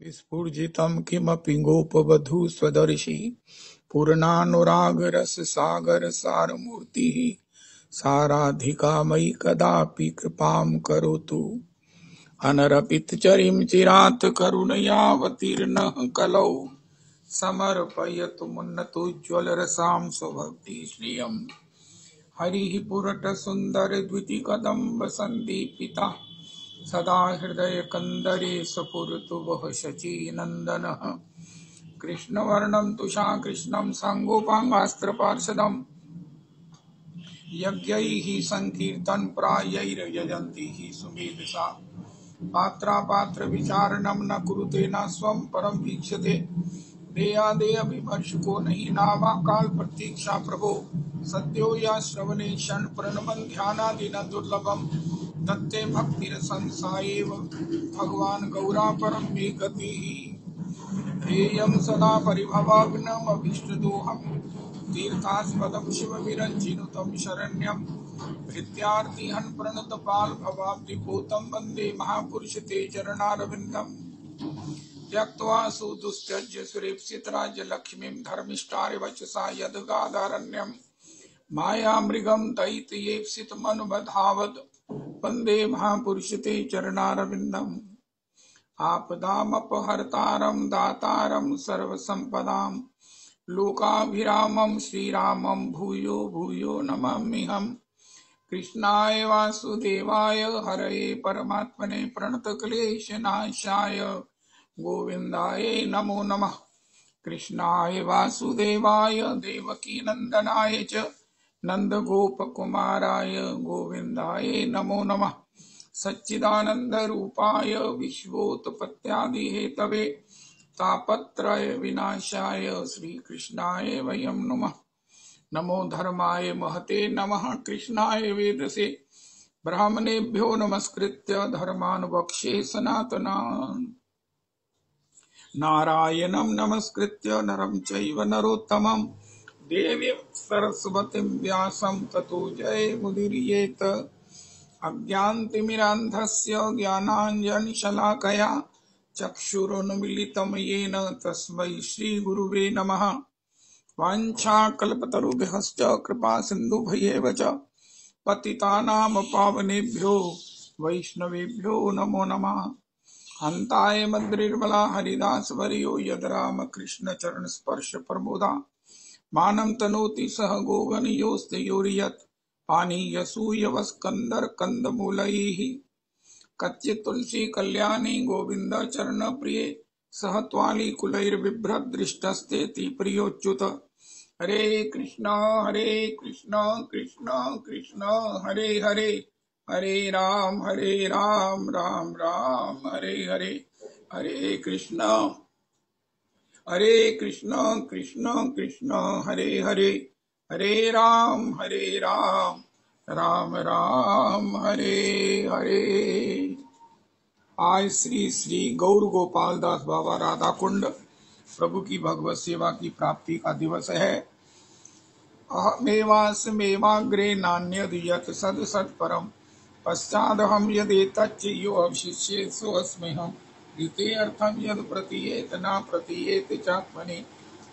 विस्फुजितं किमपि गोपवधू स्वदर्शी पूर्णानुरागरससागरसारमूर्तिः साराधिका मयि कदापि कृपां करोतु। अनरपितचरिं चिरात् करुणयावतीर्णः कलौ समर्पयतु मुन्नतोज्ज्वलरसां स्वभक्तिश्रियम्। हरिः पुरटसुन्दरद्वितीकदम्बसन्दीपितः सदा हृदयकन्दरे स्फुरतु वः शचीनन्दनः। कृष्णवर्णं तुषाकृष्णं साङ्गोपाङ्गास्त्रपार्षदं यज्ञैः सङ्कीर्तनप्रायैर्यजन्ति हि सुमेधसा। पात्रापात्रविचारणं न कुरुते न स्वं परं वीक्षते। देयादेयविमर्शको नहि नावाकाल प्रतीक्षा प्रभो। सद्यो या श्रवणे क्षणप्रणमं ध्यानादिना दुर्लभं तत्ते भक्तिरसंसायैव भगवान् गौरापरं मे गतिः। हेयं सदा परिभवाग्नमभीष्टदोहं तीर्थास्पदं शिवविरञ्जिनुतं शरण्यं हृत्यार्तिहं प्रणतपाल्भवाब्धिपूतं वन्दे महापुरुष ते चरणारविन्दम्। त्यक्त्वा सुदुस्त्यज्य सुरेप्सितराज्यलक्ष्मीं धर्मिष्ठारिवचसा यद्गादारण्यं मायामृगं दैत्येप्सितमनुबधावद् वन्दे महापुरुष ते चरणारविन्दम्। आपदामपहर्तारं दातारं सर्वसम्पदां लोकाभिरामं श्रीरामं भूयो भूयो नमाम्यहम्। कृष्णाय वासुदेवाय हरये परमात्मने प्रणतक्लेशनाशाय गोविन्दाय नमो नमः। कृष्णाय वासुदेवाय देवकीनन्दनाय च नन्दगोपकुमाराय गोविन्दाय नमो नमः। सच्चिदानन्दरूपाय विश्वोत्पत्त्यादिहेतवे तापत्रय विनाशाय श्रीकृष्णाय वयं नमः। नमो धर्माय महते नमः कृष्णाय वेदसे ब्राह्मणेभ्यो नमस्कृत्य धर्मान् वक्ष्ये सनातनान्। नारायणं नमस्कृत्य नरं चैव नरोत्तमं देवीं सरस्वतीं व्यासं ततो जयमुदीरयेत्। अज्ञानतिमिरान्धस्य ज्ञानाञ्जनशलाकया चक्षुरुन्मीलितं येन तस्मै श्रीगुरुवे नमः। वाञ्छाकल्पतरुभ्यश्च कृपासिन्धुभ्यैव च पतितानां पावनेभ्यो वैष्णवेभ्यो नमो नमः। हन्ताय मद्रिर्बला हरिदासवर्यो यद्रामकृष्णचरणस्पर्शप्रमोदा मानं तनोति सह गोगणयोस्ते पानीयसूयवस्कन्दर्कन्दमूलैः कच्चित् तुलसी कल्याणी गोविन्द चरणप्रिये सह त्वालिकुलैर्बिभ्रद्दृष्टस्तेति प्रियोच्युत। हरे कृष्ण कृष्ण कृष्ण हरे हरे हरे राम राम राम हरे हरे। हरे कृष्ण कृष्ण कृष्ण हरे हरे हरे राम राम राम हरे हरे। आज श्री श्री गौर गोपाल दास बाबा राधा कुंड प्रभु की भगवत सेवा की प्राप्ति का दिवस है। अहमेवास्मेवाग्रे नान्यद् यत् सद् सत्परम् पश्चादहं यदेतच्च यो अवशिष्येत् सोऽस्म्यहम्। ऋते अर्थं यद् प्रतीयेत न प्रतीयेत चात्मनि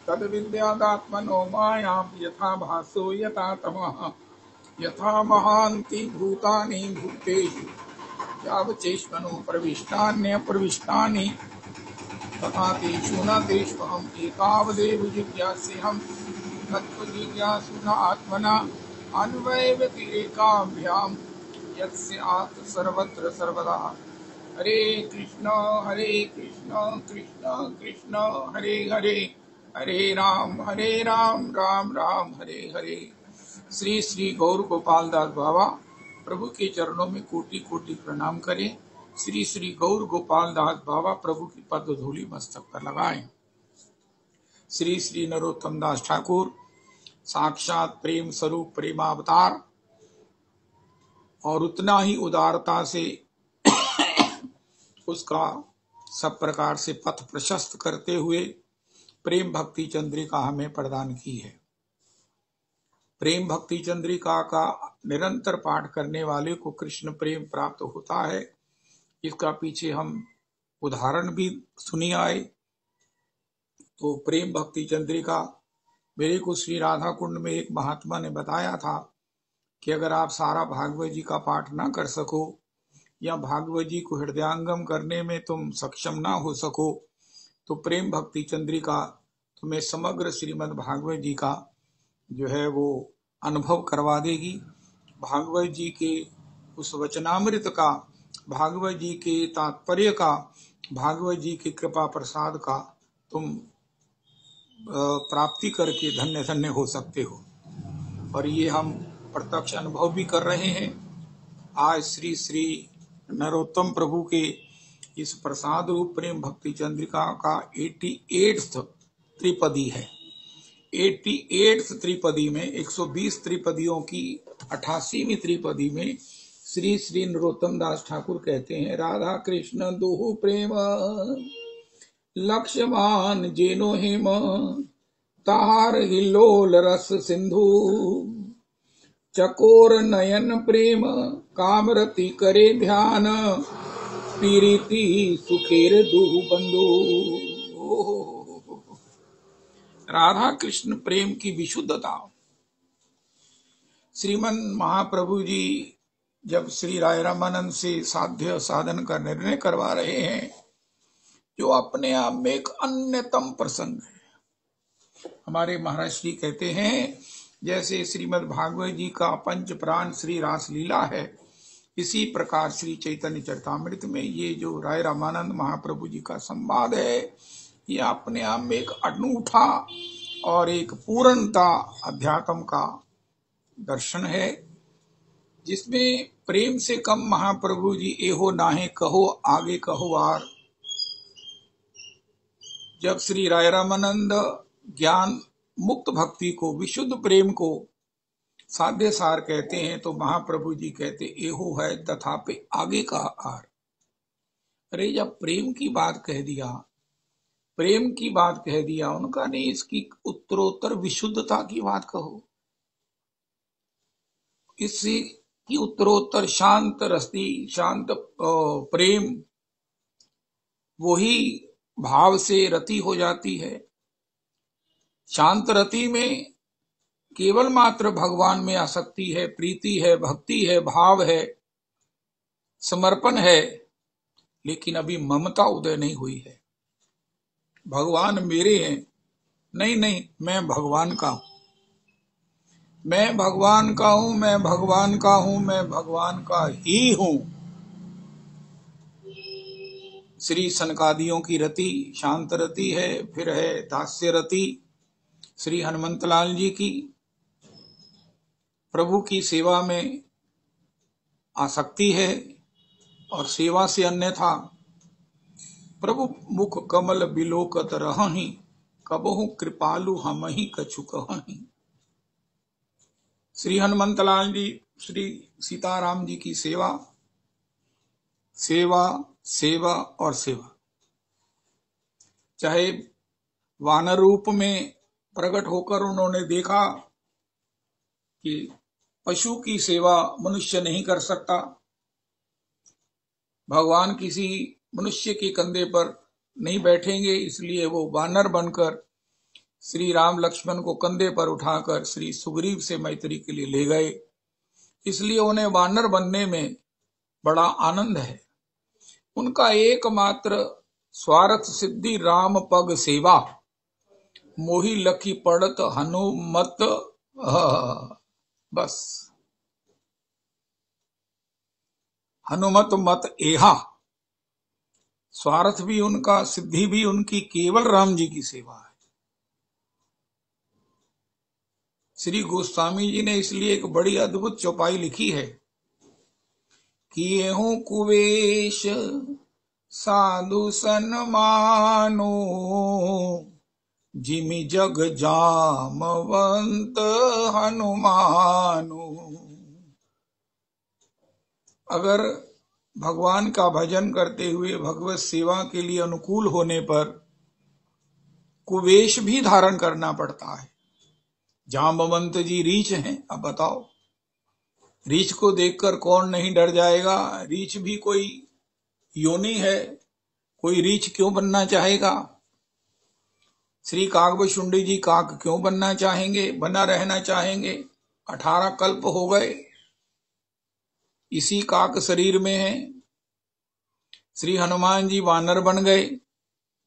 तद्विद्यादात्मनो मायां यथा भासो यथा तमः। यथा महान्ति भूतानि भूतेषु यावचेष्मनो प्रविष्टान्यप्रविष्टानि तथा तेषु न तेष्वहम्। एतावदेव जिज्ञास्यहम् तत्त्वजिज्ञासु न आत्मना अन्वयव्यतिरेकाभ्याम् यस्यात् सर्वत्र सर्वदा। हरे कृष्ण कृष्ण कृष्ण हरे हरे हरे राम राम राम हरे हरे। श्री श्री गौर गोपाल दास बाबा प्रभु के चरणों में कोटि कोटि प्रणाम करें। श्री श्री गौर गोपाल दास बाबा प्रभु की पद धूलि मस्तक पर लगाएं। श्री श्री नरोत्तम दास ठाकुर साक्षात प्रेम स्वरूप प्रेमावतार और उतना ही उदारता से उसका सब प्रकार से पथ प्रशस्त करते हुए प्रेम भक्ति चंद्रिका हमें प्रदान की है। प्रेम भक्ति चंद्रिका का निरंतर पाठ करने वाले को कृष्ण प्रेम प्राप्त होता है। इसका पीछे हम उदाहरण भी सुनी आए। तो प्रेम भक्ति चंद्रिका मेरे को श्री राधा कुंड में एक महात्मा ने बताया था कि अगर आप सारा भागवत जी का पाठ ना कर सको या भागवत जी को हृदयांगम करने में तुम सक्षम ना हो सको तो प्रेम भक्ति चंद्रिका तुम्हें समग्र श्रीमद् भागवत जी का जो है वो अनुभव करवा देगी। भागवत जी के उस वचनामृत का, भागवत जी के तात्पर्य का, भागवत जी की कृपा प्रसाद का तुम प्राप्ति करके धन्य धन्य हो सकते हो। और ये हम प्रत्यक्ष अनुभव भी कर रहे हैं। आज श्री श्री नरोत्तम प्रभु के इस प्रसाद रूप प्रेम भक्ति चंद्रिका का 88th त्रिपदी है। 88th त्रिपदी में 120 त्रिपदियों की 88वीं त्रिपदी में श्री श्री नरोत्तम दास ठाकुर कहते हैं, राधा कृष्ण दोहु प्रेम लक्ष्यवान जेनो हेम तार हिलोल रस सिंधु चकोर नयन प्रेम कामरति करे ध्यान पीरिति सुखेर दुहु बंधु। राधा कृष्ण प्रेम की विशुद्धता। श्रीमन महाप्रभु जी जब श्री राय रामानंद से साध्य साधन का निर्णय करवा रहे हैं, जो अपने आप में एक अन्यतम प्रसंग है। हमारे महाराज श्री कहते हैं, जैसे श्रीमद् भागवत जी का पंच प्राण श्री रास लीला है, इसी प्रकार श्री चैतन्य चरितामृत में ये जो राय रामानंद महाप्रभु जी का संवाद है, ये अपने आप में एक अनूठा और एक पूर्णता अध्यात्म का दर्शन है, जिसमें प्रेम से कम महाप्रभु जी एहो नाहे कहो आगे कहो आर। जब श्री राय रामानंद ज्ञान मुक्त भक्ति को, विशुद्ध प्रेम को साध्य सार कहते हैं, तो महाप्रभु जी कहते एहो है तथापि आगे का आर। अरे जब प्रेम की बात कह दिया, प्रेम की बात कह दिया, उनका नहीं इसकी उत्तरोत्तर विशुद्धता की बात कहो, इसकी की उत्तरोत्तर शांत रस्ती, शांत प्रेम, वही भाव से रति हो जाती है। शांत रति में केवल मात्र भगवान में आसक्ति है, प्रीति है, भक्ति है, भाव है, समर्पण है, लेकिन अभी ममता उदय नहीं हुई है। भगवान मेरे हैं, नहीं नहीं, मैं भगवान का हूं, मैं भगवान का हूं, मैं भगवान का हूं, मैं भगवान का ही हूं। श्री सनकादियों की रति शांत रति है, फिर है दास्य रति श्री हनुमंतलाल जी की, प्रभु की सेवा में आसक्ति है, और सेवा से अन्यथा प्रभु मुख कमल बिलोकत रहहि कबहु कृपालु हमहि कछु कहहि। श्री हनुमंतलाल जी, श्री सीताराम जी की सेवा, सेवा, सेवा और सेवा। चाहे वानर रूप में प्रकट होकर उन्होंने देखा कि पशु की सेवा मनुष्य नहीं कर सकता, भगवान किसी मनुष्य के कंधे पर नहीं बैठेंगे, इसलिए वो वानर बनकर श्री राम लक्ष्मण को कंधे पर उठाकर श्री सुग्रीव से मैत्री के लिए ले गए। इसलिए उन्हें वानर बनने में बड़ा आनंद है। उनका एकमात्र स्वार्थ सिद्धि राम पग सेवा, मोही लखी पड़त हनुमत, बस हनुमत मत एहा। स्वार्थ भी उनका, सिद्धि भी उनकी केवल राम जी की सेवा है। श्री गोस्वामी जी ने इसलिए एक बड़ी अद्भुत चौपाई लिखी है, किए हूं कुवेश साधु सन्मानो जिमि जग जामवंत हनुमानो। अगर भगवान का भजन करते हुए भगवत सेवा के लिए अनुकूल होने पर कुवेश भी धारण करना पड़ता है। जाम्बवंत जी रीछ हैं, अब बताओ रीछ को देखकर कौन नहीं डर जाएगा। रीछ भी कोई योनि है, कोई रीछ क्यों बनना चाहेगा? श्री काकभशुंडी जी काक क्यों बनना चाहेंगे, बना रहना चाहेंगे? 18 कल्प हो गए, इसी काक शरीर में है। श्री हनुमान जी वानर बन गए,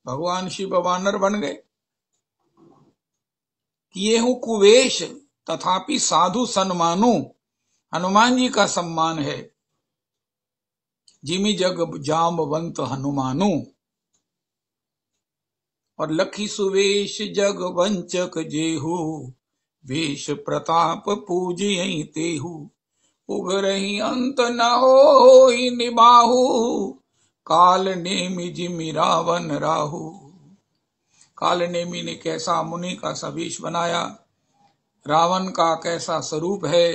भगवान शिव वानर बन गए। किए हूं कुवेश तथापि साधु सन्मानु, हनुमान जी का सम्मान है। जिमि जग जामवंत हनुमानु, और लखी सुवेश जग वंचक जेहू, वेश प्रताप पूजियहि तेहू। उगरहि अंत न होई निबाहु, काल नेमि जिमि रावण राहु। काल नेमि ने कैसा मुनि का सा वेश बनाया, रावण का कैसा स्वरूप है।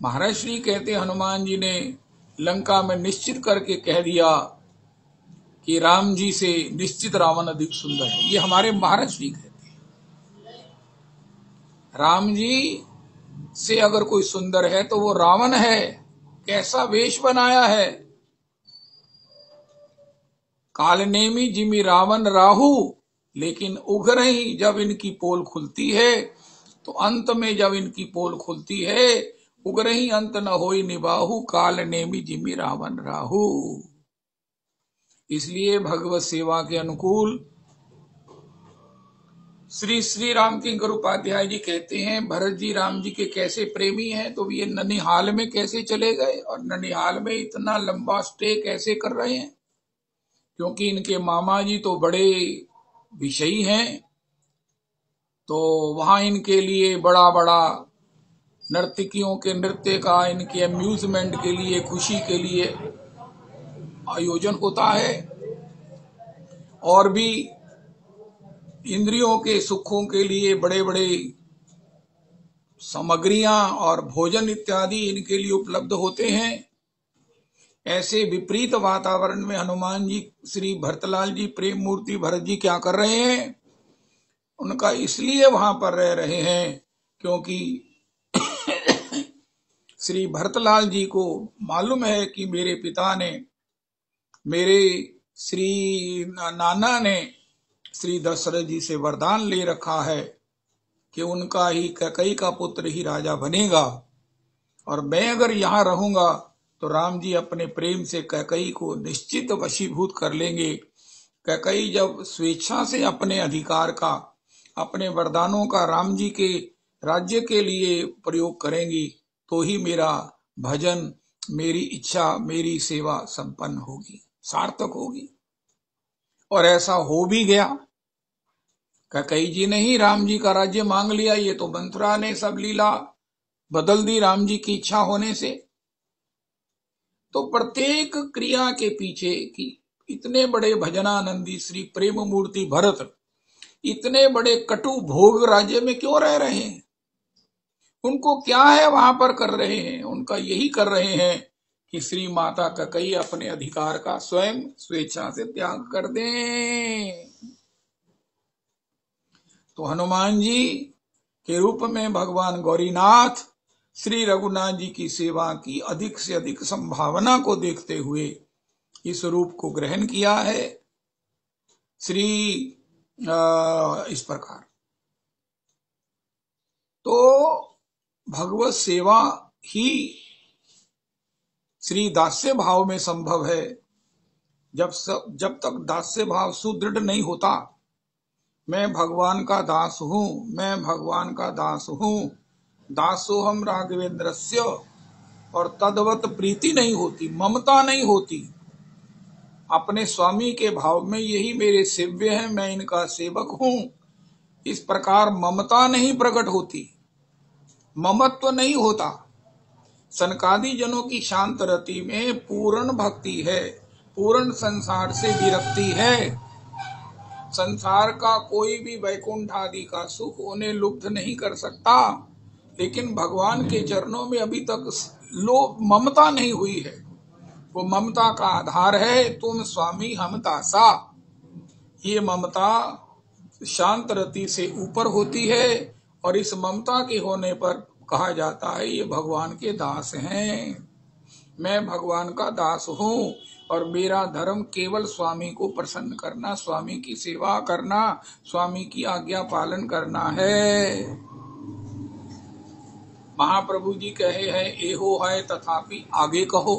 महाराज श्री कहते हनुमान जी ने लंका में निश्चित करके कह दिया कि राम जी से निश्चित रावण अधिक सुंदर है। ये हमारे महाराज श्री कहते हैं, राम जी से अगर कोई सुंदर है तो वो रावण है। कैसा वेश बनाया है। कालनेमी जिमि रावण राहु, लेकिन उघरहि जब इनकी पोल खुलती है, तो अंत में जब इनकी पोल खुलती है, उगरहि अंत न होई निबाहु, कालनेमी जिमि रावण राहु। इसलिए भगवत सेवा के अनुकूल श्री श्री राम किंकर उपाध्याय जी कहते हैं, भरत जी राम जी के कैसे प्रेमी हैं, तो ये ननिहाल में कैसे चले गए और ननिहाल में इतना लंबा स्टे कैसे कर रहे हैं, क्योंकि इनके मामा जी तो बड़े विषयी हैं। तो वहां इनके लिए बड़ा बड़ा नर्तकियों के नृत्य का, इनके अम्यूजमेंट के लिए, खुशी के लिए आयोजन होता है, और भी इंद्रियों के सुखों के लिए बड़े बड़े सामग्रियां और भोजन इत्यादि इनके लिए उपलब्ध होते हैं। ऐसे विपरीत वातावरण में हनुमान जी, श्री भरतलाल जी, प्रेम मूर्ति भरत जी क्या कर रहे हैं? उनका इसलिए वहां पर रह रहे हैं क्योंकि श्री भरतलाल जी को मालूम है कि मेरे पिता ने, मेरे श्री नाना ने श्री दशरथ जी से वरदान ले रखा है कि उनका ही कैकेयी का पुत्र ही राजा बनेगा, और मैं अगर यहाँ रहूंगा तो राम जी अपने प्रेम से कैकेयी को निश्चित वशीभूत कर लेंगे। कैकेयी जब स्वेच्छा से अपने अधिकार का, अपने वरदानों का राम जी के राज्य के लिए प्रयोग करेंगी, तो ही मेरा भजन, मेरी इच्छा, मेरी सेवा संपन्न होगी, सार्थक होगी। और ऐसा हो भी गया। कैकेयी जी ने ही राम जी का राज्य मांग लिया। ये तो मंथरा ने सब लीला बदल दी राम जी की इच्छा होने से। तो प्रत्येक क्रिया के पीछे कि इतने बड़े भजनानंदी श्री प्रेम मूर्ति भरत इतने बड़े कटु भोग राज्य में क्यों रह रहे हैं? उनको क्या है वहां पर कर रहे हैं? उनका यही कर रहे हैं कि श्री माता कैकेयी अपने अधिकार का स्वयं स्वेच्छा से त्याग कर दें। तो हनुमान जी के रूप में भगवान गौरीनाथ श्री रघुनाथ जी की सेवा की अधिक से अधिक संभावना को देखते हुए इस रूप को ग्रहण किया है। श्री इस प्रकार तो भगवत सेवा ही श्री दास्य भाव में संभव है। जब तक दास्य भाव सुदृढ़ नहीं होता, मैं भगवान का दास हूं, मैं भगवान का दास हूं, दासोहम राघवेंद्रस्य, और तदवत प्रीति नहीं होती, ममता नहीं होती अपने स्वामी के भाव में, यही मेरे सेव्य हैं, मैं इनका सेवक हूं, इस प्रकार ममता नहीं प्रकट होती, ममत्व नहीं होता। सनकादि जनों की शांत रति में पूर्ण भक्ति है, पूर्ण संसार से विरक्ति है। संसार का कोई भी वैकुंठ आदि का सुख उन्हें लुब्ध नहीं कर सकता, लेकिन भगवान के चरणों में अभी तक ममता नहीं हुई है। वो ममता का आधार है तुम स्वामी हम दासा। ये ममता शांत रति से ऊपर होती है, और इस ममता के होने पर कहा जाता है ये भगवान के दास हैं। मैं भगवान का दास हूँ और मेरा धर्म केवल स्वामी को प्रसन्न करना, स्वामी की सेवा करना, स्वामी की आज्ञा पालन करना है। महाप्रभु जी कहे हैं एहो है तथापि आगे कहो।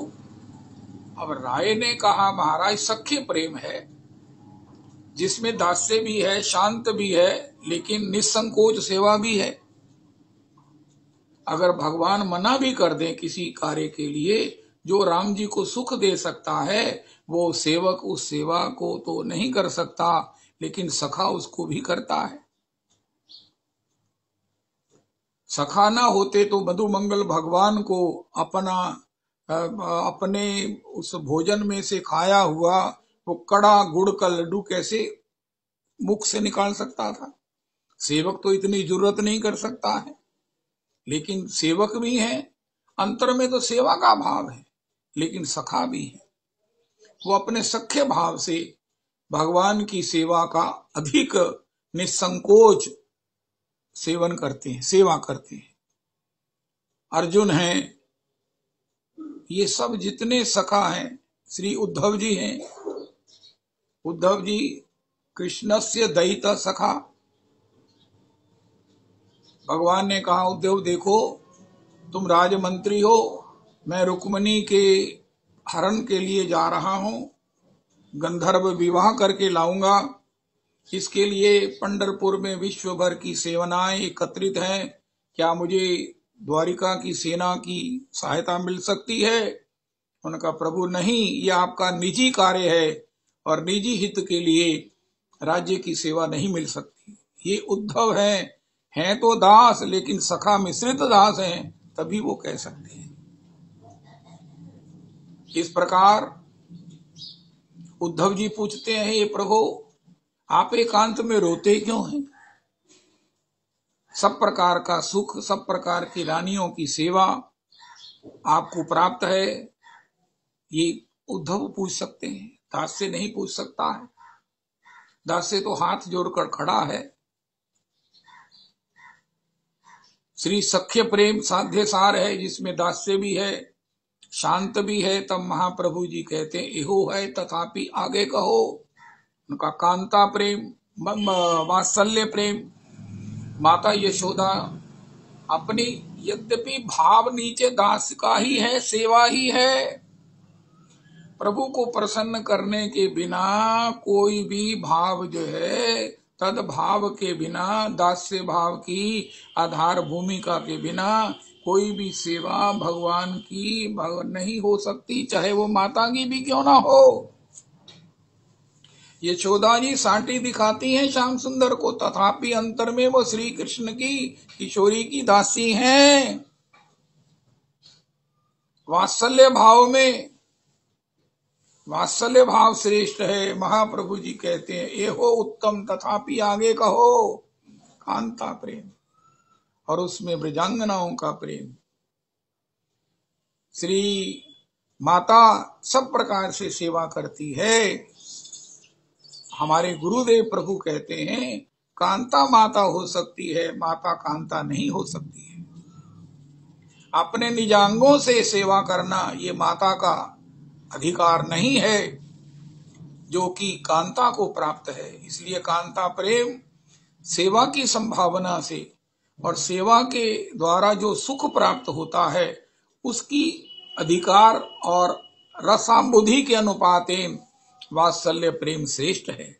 अब राय ने कहा महाराज सख्य प्रेम है जिसमें दास्य भी है, शांत भी है, लेकिन निसंकोच सेवा भी है। अगर भगवान मना भी कर दें किसी कार्य के लिए जो राम जी को सुख दे सकता है, वो सेवक उस सेवा को तो नहीं कर सकता, लेकिन सखा उसको भी करता है। सखा ना होते तो मधुमंगल भगवान को अपने उस भोजन में से खाया हुआ वो कड़ा गुड़ का लड्डू कैसे मुख से निकाल सकता था। सेवक तो इतनी जरूरत नहीं कर सकता है, लेकिन सेवक भी है, अंतर में तो सेवा का भाव है, लेकिन सखा भी है। वो अपने सख्य भाव से भगवान की सेवा का अधिक निसंकोच सेवन करते हैं, सेवा करते हैं। अर्जुन हैं, ये सब जितने सखा हैं, श्री उद्धव जी हैं। उद्धव जी कृष्णस्य दयित सखा। भगवान ने कहा उद्धव देखो तुम राजमंत्री हो, मैं रुक्मिणी के हरण के लिए जा रहा हूं, गंधर्व विवाह करके लाऊंगा। इसके लिए पंढरपुर में विश्व भर की सेवनाएं एकत्रित हैं, क्या मुझे द्वारिका की सेना की सहायता मिल सकती है? उनका प्रभु नहीं, ये आपका निजी कार्य है और निजी हित के लिए राज्य की सेवा नहीं मिल सकती। ये उद्धव हैं तो दास, लेकिन सखा मिश्रित दास हैं, तभी वो कह सकते हैं। इस प्रकार उद्धव जी पूछते हैं, ये प्रभु आप एकांत में रोते क्यों हैं? सब प्रकार का सुख, सब प्रकार की रानियों की सेवा आपको प्राप्त है। ये उद्धव पूछ सकते हैं, दास से नहीं पूछ सकता है। दास से तो हाथ जोड़कर खड़ा है। श्री सख्य प्रेम साध्य सार है, जिसमें दास्य भी है, शांत भी है। तब महाप्रभु जी कहते हैं एहो है तथापि आगे कहो। उनका कांता प्रेम, वात्सल्य प्रेम। माता यशोदा अपनी यद्यपि भाव नीचे दास का ही है, सेवा ही है, प्रभु को प्रसन्न करने के बिना कोई भी भाव जो है, तद भाव के बिना, दास्य भाव की आधार भूमिका के बिना कोई भी सेवा भगवान की नहीं हो सकती, चाहे वो माता की भी क्यों ना हो। यशोदा जी साटी दिखाती हैं श्याम सुंदर को, तथापि अंतर में वो श्री कृष्ण की किशोरी की दासी हैं। वात्सल्य भाव में, वात्सल्य भाव श्रेष्ठ है। महाप्रभु जी कहते हैं एहो उत्तम तथापि आगे कहो। कांता प्रेम और उसमें ब्रजांगनाओं का प्रेम। श्री माता सब प्रकार से सेवा करती है। हमारे गुरुदेव प्रभु कहते हैं कांता माता हो सकती है, माता कांता नहीं हो सकती है। अपने निजांगों से सेवा करना ये माता का अधिकार नहीं है, जो कि कांता को प्राप्त है। इसलिए कांता प्रेम सेवा की संभावना से और सेवा के द्वारा जो सुख प्राप्त होता है उसकी अधिकार और रसाबुद्धि के अनुपातेन वात्सल्य प्रेम श्रेष्ठ है।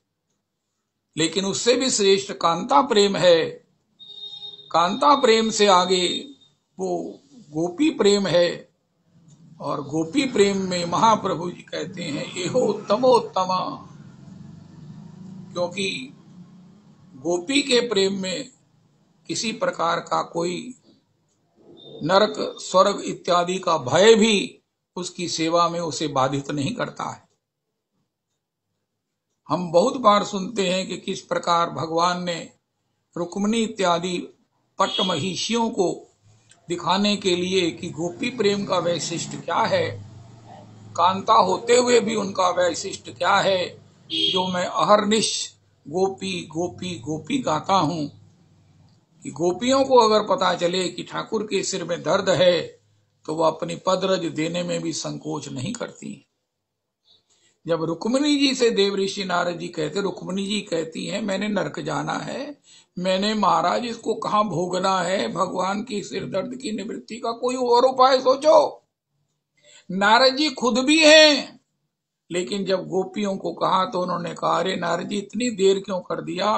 लेकिन उससे भी श्रेष्ठ कांता प्रेम है। कांता प्रेम से आगे वो गोपी प्रेम है, और गोपी प्रेम में महाप्रभु जी कहते हैं एहो उत्तमोत्तमा, क्योंकि गोपी के प्रेम में किसी प्रकार का कोई नरक स्वर्ग इत्यादि का भय भी उसकी सेवा में उसे बाधित नहीं करता है। हम बहुत बार सुनते हैं कि किस प्रकार भगवान ने रुक्मिणी इत्यादि पट्ट महिषियों को दिखाने के लिए कि गोपी प्रेम का वैशिष्ट क्या है, कांता होते हुए भी उनका वैशिष्ट क्या है, जो मैं अहरनिश गोपी गोपी गोपी गाता हूं, कि गोपियों को अगर पता चले कि ठाकुर के सिर में दर्द है तो वो अपनी पदरज देने में भी संकोच नहीं करती। जब रुक्मिणी जी से देवऋषि नारद जी कहते, रुक्मिणी जी कहती हैं मैंने नरक जाना है, मैंने महाराज इसको कहाँ भोगना है, भगवान की सिर दर्द की निवृत्ति का कोई और उपाय सोचो। नारद जी खुद भी हैं, लेकिन जब गोपियों को कहा तो उन्होंने कहा अरे नारद जी इतनी देर क्यों कर दिया,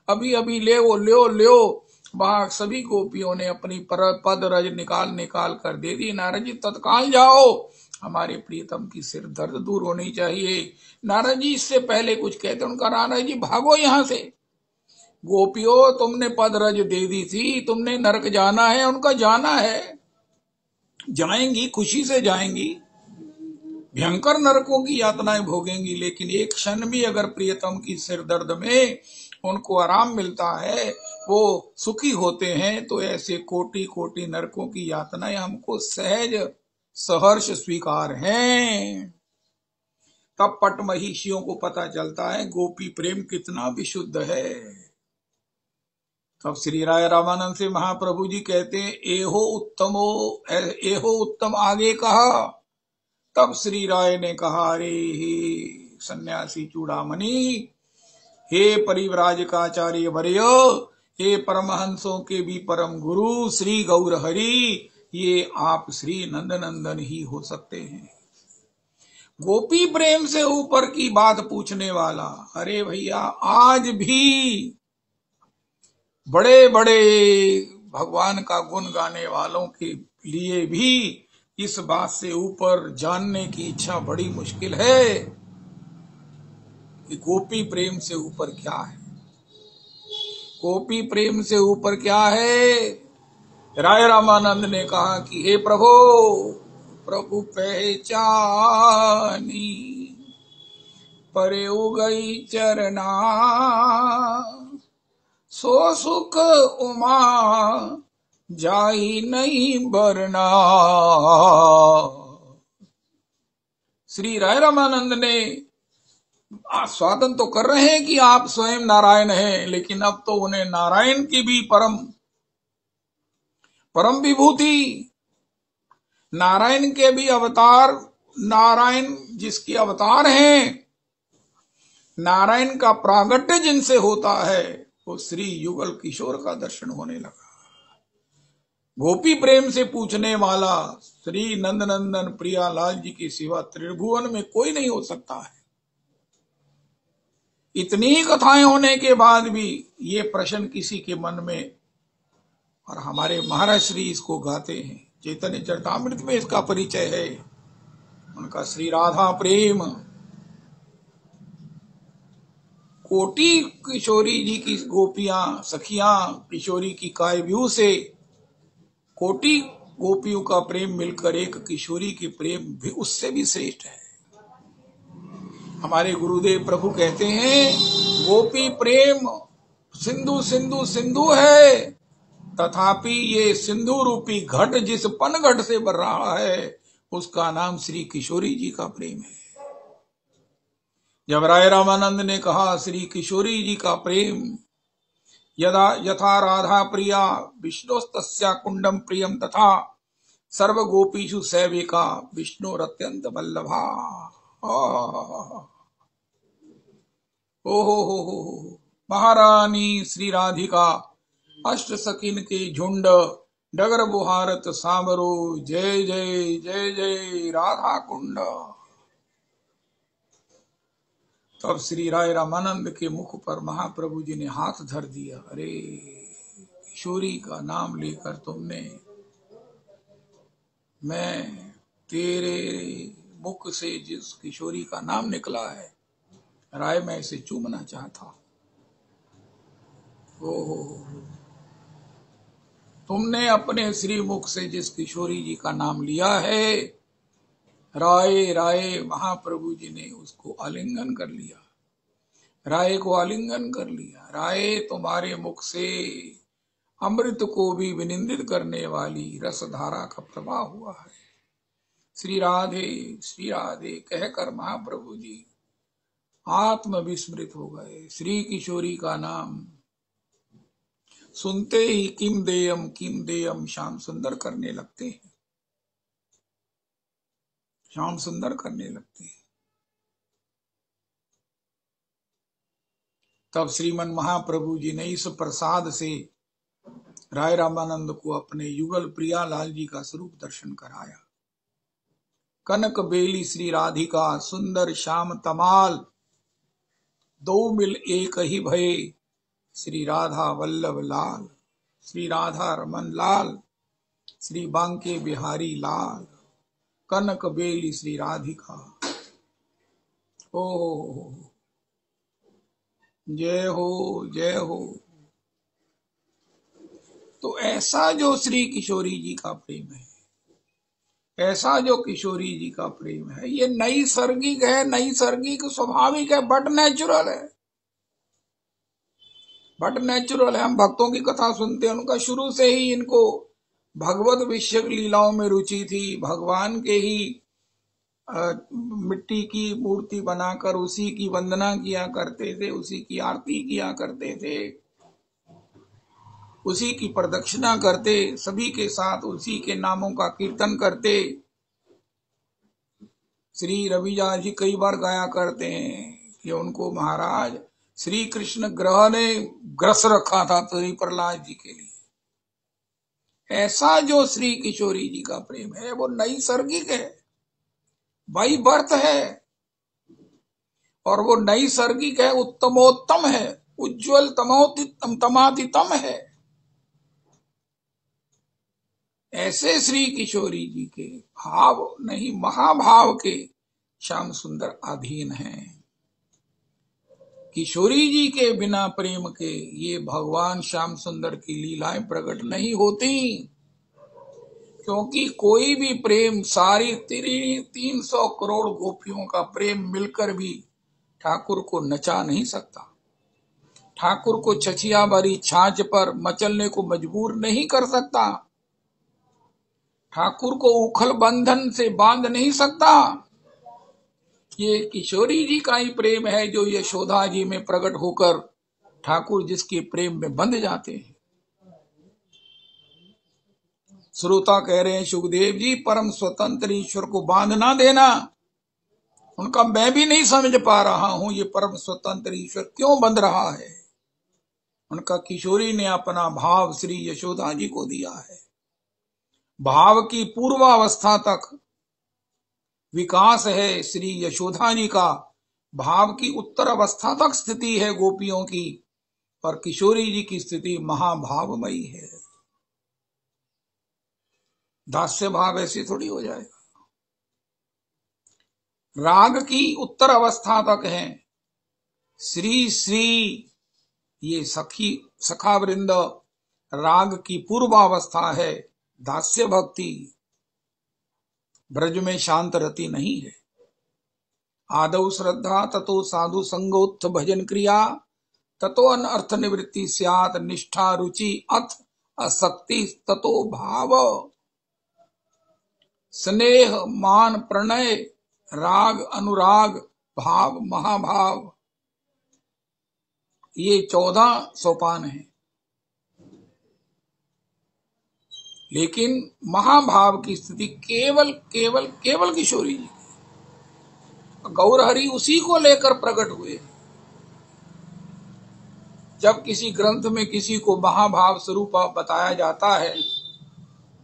अभी अभी ले लो। वहां सभी गोपियों ने अपनी पद रज निकाल निकाल कर दे दी। नारद जी तत्काल जाओ, हमारे प्रियतम की सिर दर्द दूर होनी चाहिए। नारद जी इससे पहले कुछ कहते, उनका नारद जी भागो यहां से, गोपियों तुमने पद रज दे दी थी, तुमने नरक जाना है, उनका जाना है, जाएंगी खुशी से जाएंगी, भयंकर नरकों की यातनाएं भोगेंगी, लेकिन एक क्षण भी अगर प्रियतम की सिर दर्द में उनको आराम मिलता है, वो सुखी होते हैं, तो ऐसे कोटि कोटि नरकों की यातनाएं हमको सहज सहर्ष स्वीकार हैं। तब पट महिषियों को पता चलता है गोपी प्रेम कितना विशुद्ध है। तब श्री राय रामानंद से महाप्रभु जी कहते हैं एहो उत्तम आगे कहा। तब श्री राय ने कहा अरे हे सन्यासी चूड़ामणि, हे परिव्राजकाचार्य वर्य, हे परमहंसों के भी परम गुरु श्री गौर हरि, ये आप श्री नंदनंदन ही हो सकते हैं। गोपी प्रेम से ऊपर की बात पूछने वाला, अरे भैया आज भी बड़े बड़े भगवान का गुण गाने वालों के लिए भी इस बात से ऊपर जानने की इच्छा बड़ी मुश्किल है कि गोपी प्रेम से ऊपर क्या है। गोपी प्रेम से ऊपर क्या है? राय रामानंद ने कहा कि हे प्रभु, प्रभु पहचानी परे उगई चरना, सो सुख उमा जाई नहीं बरना। श्री राय रामानंद ने स्वादन तो कर रहे हैं कि आप स्वयं नारायण हैं, लेकिन अब तो उन्हें नारायण की भी परम विभूति, नारायण के भी अवतार, नारायण जिसके अवतार हैं, नारायण का प्रागट्य जिनसे होता है, वो श्री युगल किशोर का दर्शन होने लगा। गोपी प्रेम से पूछने वाला श्री नंदनंदन प्रियालाल जी की सिवा त्रिभुवन में कोई नहीं हो सकता है। इतनी कथाएं होने के बाद भी ये प्रश्न किसी के मन में, और हमारे महाराज श्री इसको गाते हैं, चैतन्य चरितामृत में इसका परिचय है, उनका श्री राधा प्रेम। कोटि किशोरी जी की गोपियां सखियां किशोरी की कायव्यूह से कोटि गोपियों का प्रेम मिलकर एक किशोरी की प्रेम भी उससे भी श्रेष्ठ है। हमारे गुरुदेव प्रभु कहते हैं गोपी प्रेम सिंधु सिंधु सिंधु है, तथापि ये सिंधु रूपी घट जिस पन घट से भर रहा है, उसका नाम श्री किशोरी जी का प्रेम है। जब राय रामानंद ने कहा श्री किशोरी जी का प्रेम, यथा राधा प्रिया विष्णुस्तस्या कुंडम प्रियम तथा सर्व गोपीषु सैविका विष्णु अत्यंत वल्लभा। हो महारानी श्री राधिका अष्ट सखिन के झुंड, डगर बुहारत सामरो, जय जय जय जय राधा कुंड। तब श्री राय रामानंद के मुख पर महाप्रभु जी ने हाथ धर दिया। अरे किशोरी का नाम लेकर तुमने, मैं तेरे मुख से जिस किशोरी का नाम निकला है, राय मैं इसे चूमना चाहता। तुमने अपने श्री मुख से जिस किशोरी जी का नाम लिया है, राय राय महाप्रभु जी ने उसको आलिंगन कर लिया, राय को आलिंगन कर लिया। राय तुम्हारे मुख से अमृत को भी विनिंदित करने वाली रसधारा का प्रवाह हुआ है। श्री राधे कहकर महाप्रभु जी आत्म विस्मृत हो गए। श्री किशोरी का नाम सुनते ही किम देयम श्याम सुंदर करने लगते हैं। श्याम सुंदर करने लगते हैं। तब श्रीमन महाप्रभु जी ने इस प्रसाद से राय रामानंद को अपने युगल प्रियालाल जी का स्वरूप दर्शन कराया। कनक बेली श्री राधिका सुंदर श्याम तमाल, दो मिल एक ही भये श्री राधा वल्लभ लाल। श्री राधा रमन लाल, श्री बांके बिहारी लाल, कनक बेली श्री राधिका। ओ जय हो जय हो। तो ऐसा जो श्री किशोरी जी का प्रेम है, ऐसा जो किशोरी जी का प्रेम है, ये नैसर्गिक है, नैसर्गिक स्वाभाविक है, बट नेचुरल है, बट नेचुरल है। हम भक्तों की कथा सुनते हैं, उनका शुरू से ही इनको भगवत विषयक लीलाओं में रुचि थी। भगवान के ही मिट्टी की मूर्ति बनाकर उसी की वंदना किया करते थे, उसी की आरती किया करते थे, उसी की प्रदक्षिणा करते, सभी के साथ उसी के नामों का कीर्तन करते। श्री रविदास जी कई बार गाया करते हैं कि उनको महाराज श्री कृष्ण ग्रह ने ग्रस रखा था श्री प्रहलाद जी के लिए। ऐसा जो श्री किशोरी जी का प्रेम है वो नैसर्गिक है, बाई बर्थ है, और वो नैसर्गिक है, उत्तमोत्तम है, उज्जवल तमातीतम है। ऐसे श्री किशोरी जी के भाव नहीं, महाभाव के श्याम सुंदर अधीन हैं। किशोरी जी के बिना प्रेम के ये भगवान श्याम सुंदर की लीलाएं प्रकट नहीं होती, क्योंकि कोई भी प्रेम, सारी 300 करोड़ गोपियों का प्रेम मिलकर भी ठाकुर को नचा नहीं सकता, ठाकुर को छछिया भरी छाछ पर मचलने को मजबूर नहीं कर सकता, ठाकुर को उखल बंधन से बांध नहीं सकता। ये किशोरी जी का ही प्रेम है जो यशोदा जी में प्रकट होकर ठाकुर जिसके प्रेम में बंध जाते हैं। श्रोता कह रहे हैं सुखदेव जी परम स्वतंत्र ईश्वर को बांध ना देना। उनका मैं भी नहीं समझ पा रहा हूं ये परम स्वतंत्र ईश्वर क्यों बंध रहा है। उनका किशोरी ने अपना भाव श्री यशोदा जी को दिया है। भाव की पूर्वावस्था तक विकास है श्री यशोदा जी का, भाव की उत्तर अवस्था तक स्थिति है गोपियों की, और किशोरी जी की स्थिति महाभावमयी है। दास्य भाव ऐसे थोड़ी हो जाएगा। राग की उत्तर अवस्था तक है श्री श्री ये सखा वृंद, राग की पूर्वावस्था है दास्य भक्ति, ब्रज में शांत रति नहीं है। आदौ श्रद्धा ततो साधु संगोत्थ भजन क्रिया, ततो अनर्थ निवृत्ति स्यात् निष्ठा रुचि अथ असक्ति ततो भाव। स्नेह मान प्रणय राग अनुराग भाव महाभाव, ये 14 सोपान हैं। लेकिन महाभाव की स्थिति केवल केवल केवल किशोरी जी, गौरहरि उसी को लेकर प्रकट हुए। जब किसी ग्रंथ में किसी को महाभाव स्वरूप बताया जाता है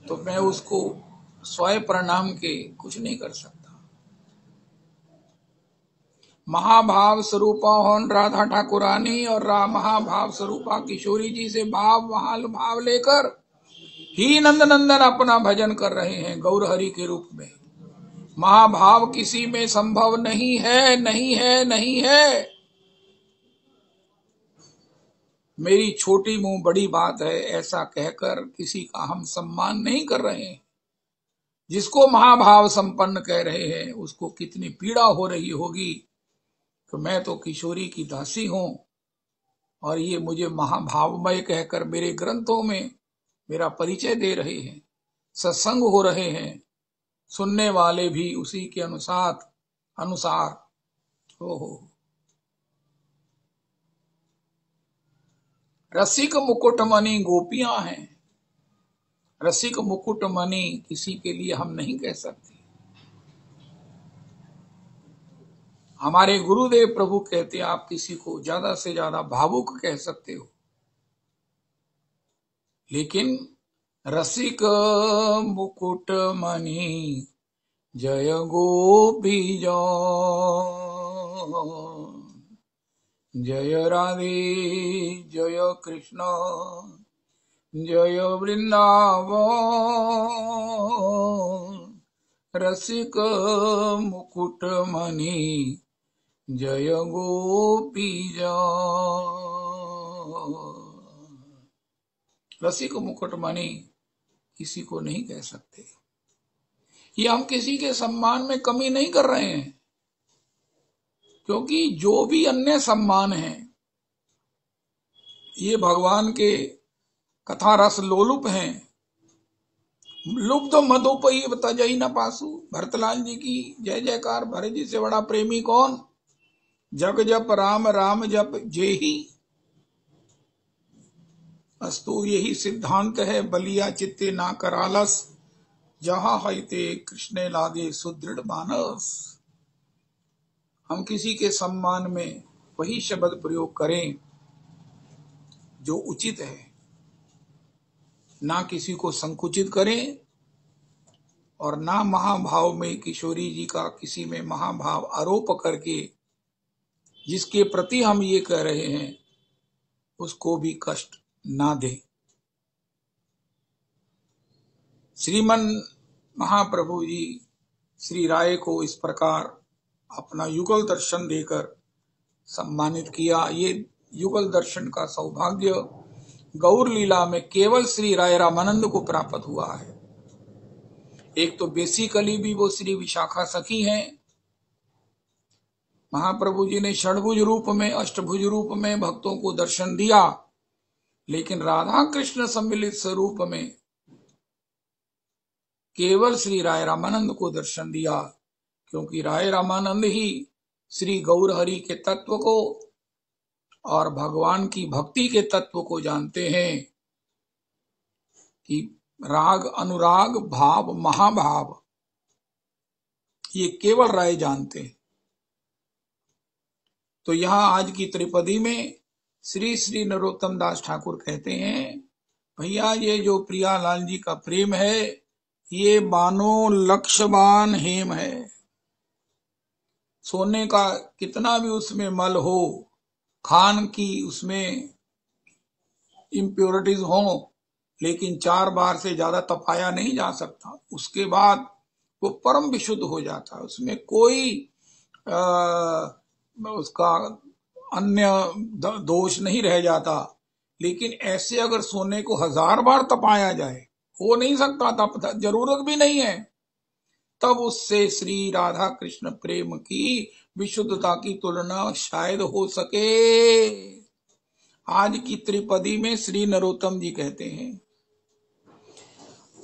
तो मैं उसको स्वयं प्रणाम के कुछ नहीं कर सकता। महाभाव स्वरूपा होन राधा ठाकुरानी और महाभाव स्वरूपा किशोरी जी से भाव लेकर ही नंदनंदन अपना भजन कर रहे हैं गौरहरि के रूप में। महाभाव किसी में संभव नहीं है, नहीं है, नहीं है। मेरी छोटी मुंह बड़ी बात है ऐसा कहकर किसी का हम सम्मान नहीं कर रहे हैं। जिसको महाभाव संपन्न कह रहे हैं उसको कितनी पीड़ा हो रही होगी कि मैं तो किशोरी की दासी हूं और ये मुझे महाभावमय कहकर मेरे ग्रंथों में मेरा परिचय दे रहे हैं, सत्संग हो रहे हैं, सुनने वाले भी उसी के अनुसार हो। रसिक मुकुटमणि गोपियां हैं। रसिक मुकुटमणि किसी के लिए हम नहीं कह सकते। हमारे गुरुदेव प्रभु कहते हैं आप किसी को ज्यादा से ज्यादा भावुक कह सकते हो, लेकिन रसिक मुकुट मणि जय गोपी जय राधे जय कृष्ण जय वृंदावन रसिक मुकुट मणि जय गोपी रसिक मुकुट मणि किसी को नहीं कह सकते। ये हम किसी के सम्मान में कमी नहीं कर रहे हैं, क्योंकि जो भी अन्य सम्मान है ये भगवान के कथा रस लोलुप हैं। लुब्ध मधुपई तजई न पासु। भरतलाल जी की जय जयकार। भरत जी से बड़ा प्रेमी कौन? जग जप राम राम जप जेही। अस्तु यही सिद्धांत है, बलिया चित्ते ना करालस, जहां हईते कृष्ण लागे सुदृढ़ मानस। हम किसी के सम्मान में वही शब्द प्रयोग करें जो उचित है, ना किसी को संकुचित करें और ना महाभाव में किशोरी जी का किसी में महाभाव आरोप करके जिसके प्रति हम ये कह रहे हैं उसको भी कष्ट ना दे। श्रीमन महाप्रभु जी श्री राय को इस प्रकार अपना युगल दर्शन देकर सम्मानित किया। ये युगल दर्शन का सौभाग्य गौर लीला में केवल श्री राय रामानंद को प्राप्त हुआ है। एक तो बेसिकली भी वो श्री विशाखा सखी हैं। महाप्रभु जी ने षडभुज रूप में अष्टभुज रूप में भक्तों को दर्शन दिया, लेकिन राधा कृष्ण सम्मिलित स्वरूप में केवल श्री राय रामानंद को दर्शन दिया, क्योंकि राय रामानंद ही श्री गौर हरि के तत्व को और भगवान की भक्ति के तत्व को जानते हैं कि राग अनुराग भाव महाभाव ये केवल राय जानते हैं। तो यहां आज की त्रिपदी में श्री श्री नरोत्तम दास ठाकुर कहते हैं, भैया ये जो प्रियालाल जी का प्रेम है ये बानो लक्षबान हेम है। सोने का कितना भी उसमें मल हो, खान की उसमें इम्प्योरिटीज हो, लेकिन 4 बार से ज्यादा तपाया नहीं जा सकता। उसके बाद वो परम विशुद्ध हो जाता है, उसमें कोई उसका अन्य दोष नहीं रह जाता। लेकिन ऐसे अगर सोने को 1000 बार तपाया जाए, हो नहीं सकता, तप जरूरत भी नहीं है, तब उससे श्री राधा कृष्ण प्रेम की विशुद्धता की तुलना शायद हो सके। आज की त्रिपदी में श्री नरोत्तम जी कहते हैं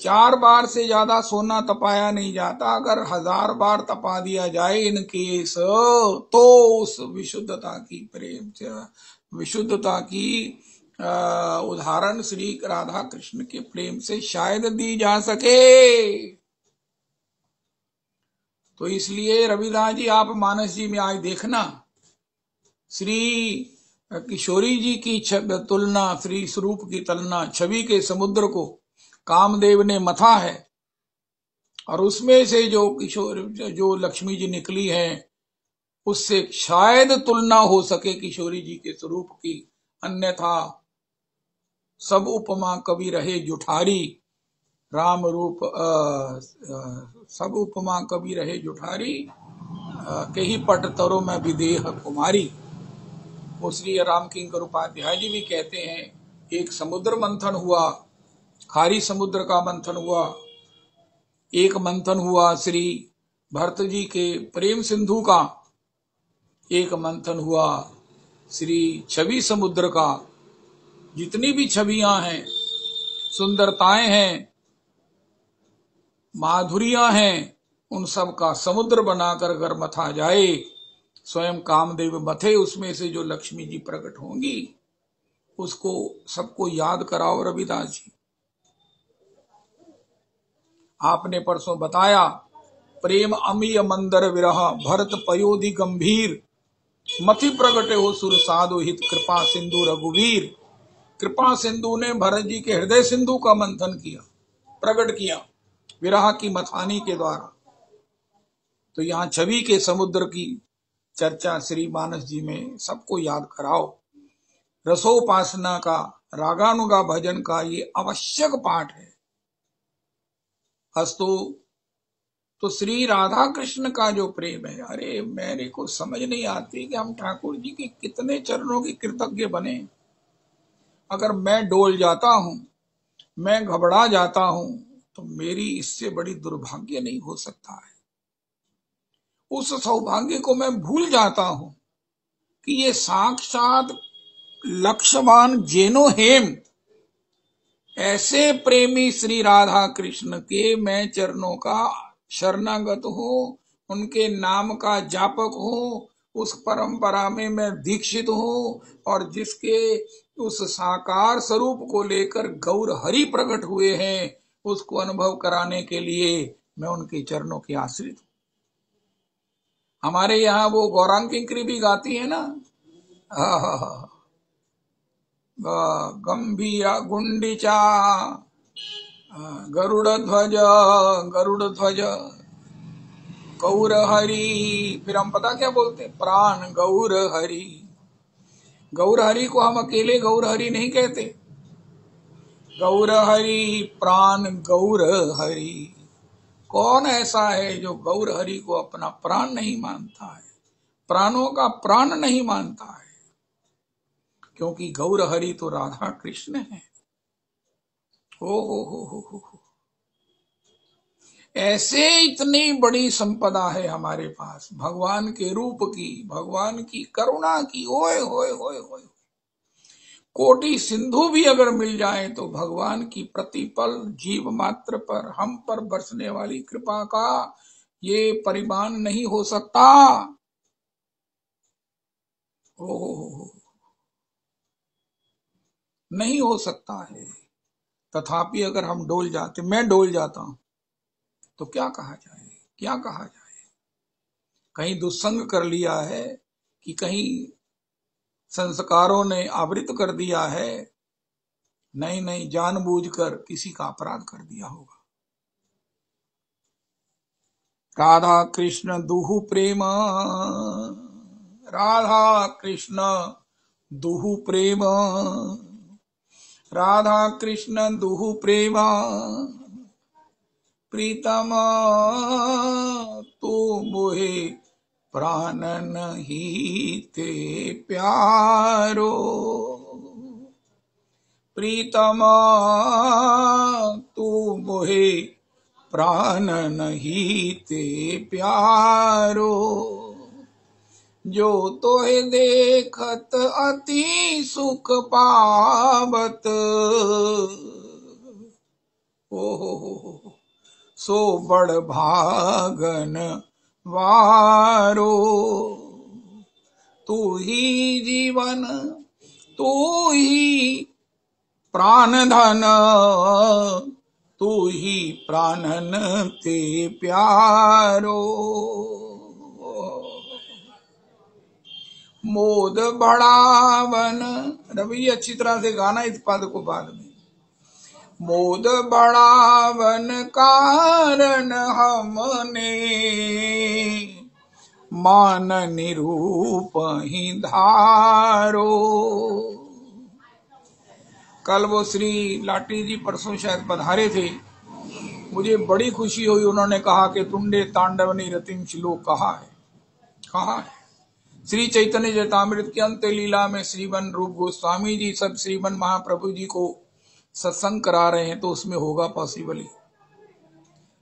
4 बार से ज्यादा सोना तपाया नहीं जाता, अगर 1000 बार तपा दिया जाए इन केस तो उस विशुद्धता की प्रेम विशुद्धता की उदाहरण श्री राधा कृष्ण के प्रेम से शायद दी जा सके। तो इसलिए रविदास जी आप मानस जी में आज देखना, श्री किशोरी जी की तुलना, श्री स्वरूप की तुलना छवि के समुद्र को कामदेव ने मथा है, और उसमें से जो लक्ष्मी जी निकली हैं उससे शायद तुलना हो सके किशोरी जी के स्वरूप की, अन्यथा सब उपमा कवि रहे जुठारी। राम रूप सब उपमा कवि रहे जुठारी, के ही पट तरो में विदेह कुमारी। वो श्री राम किंकर उपाध्याय जी भी कहते हैं, एक समुद्र मंथन हुआ, खारी समुद्र का मंथन हुआ, एक मंथन हुआ श्री भरत जी के प्रेम सिंधु का, एक मंथन हुआ श्री छवि समुद्र का। जितनी भी छवियां हैं, सुंदरताएं हैं, माधुरियां हैं, उन सब का समुद्र बनाकर अगर मथा जाए, स्वयं कामदेव मथे, उसमें से जो लक्ष्मी जी प्रकट होंगी उसको सबको याद कराओ। रविदास जी आपने परसों बताया प्रेम अमीय मंदर विरह भरत पयोधि गंभीर मति प्रगटे हो सुर साधु हित कृपा सिंधु रघुवीर। कृपा सिंधु ने भरत जी के हृदय सिंधु का मंथन किया, प्रकट किया विरह की मथानी के द्वारा। तो यहाँ छवि के समुद्र की चर्चा श्री मानस जी में सबको याद कराओ। रसोपासना का, रागानुगा भजन का ये आवश्यक पाठ है। अस्तु तो श्री राधा कृष्ण का जो प्रेम है, अरे मेरे को समझ नहीं आती कि हम ठाकुर जी के कितने चरणों के कृतज्ञ बने। अगर मैं डोल जाता हूं, मैं घबरा जाता हूं, तो मेरी इससे बड़ी दुर्भाग्य नहीं हो सकता है। उस सौभाग्य को मैं भूल जाता हूं कि ये साक्षात लक्ष्यवान जेनो हेम ऐसे प्रेमी श्री राधा कृष्ण के मैं चरणों का शरणागत हूं, उनके नाम का जापक हूं, उस परंपरा में मैं दीक्षित हूं, और जिसके उस साकार स्वरूप को लेकर गौर हरि प्रकट हुए हैं, उसको अनुभव कराने के लिए मैं उनके चरणों के आश्रित हूं। हमारे यहाँ वो गौरांग किंकरी भी गाती है ना, गंभीरा गुंडीचा गरुड़ ध्वज गौर हरि। फिर हम पता क्या बोलते हैं, प्राण गौर हरि। गौर हरि को हम अकेले गौर हरि नहीं कहते, गौर हरि प्राण गौर हरि। कौन ऐसा है जो गौर हरि को अपना प्राण नहीं मानता है, प्राणों का प्राण नहीं मानता है, क्योंकि गौर हरि तो राधा कृष्ण है। हो ऐसे इतनी बड़ी संपदा है हमारे पास भगवान के रूप की, भगवान की करुणा की। ओए होए होए होए, कोटि सिंधु भी अगर मिल जाए तो भगवान की प्रतिपल जीव मात्र पर, हम पर बरसने वाली कृपा का ये परिमाण नहीं हो सकता। ओ नहीं हो सकता है। तथापि अगर हम डोल जाते, मैं डोल जाता हूं, तो क्या कहा जाए, क्या कहा जाए। कहीं दुस्संग कर लिया है कि कहीं संस्कारों ने आवृत कर दिया है। नहीं नहीं, जानबूझकर किसी का अपराध कर दिया होगा। राधा कृष्ण दुहु प्रेम, राधा कृष्ण दुहु प्रेम, राधा कृष्ण दुहु प्रेम, प्रीतम तू मोहे प्राण नहीं ते प्यारो, प्रीतम तू मोहे प्राण नहीं ते प्यारो, जो तोहे देखत अति सुख पावत, ओ सो बड़ भागन वारो, तू ही जीवन तू ही प्राण धन, तू ही प्राणन ते प्यारो, मोद बढ़ावन। रवि अच्छी तरह से गाना इस पद को बाद में। मोद बढ़ावन कारण हमने, मान निरूप ही धारो। कल वो श्री लाटी जी परसों शायद पधारे थे, मुझे बड़ी खुशी हुई। उन्होंने कहा कि तुंडे तांडवनी रतिम श्लोक कहा है, कहा है। श्री चैतन्य चरितामृत के अंत लीला में श्रीमन रूप गोस्वामी जी सब श्रीमन महाप्रभु जी को सत्संग करा रहे हैं, तो उसमें होगा पॉसिबल ही।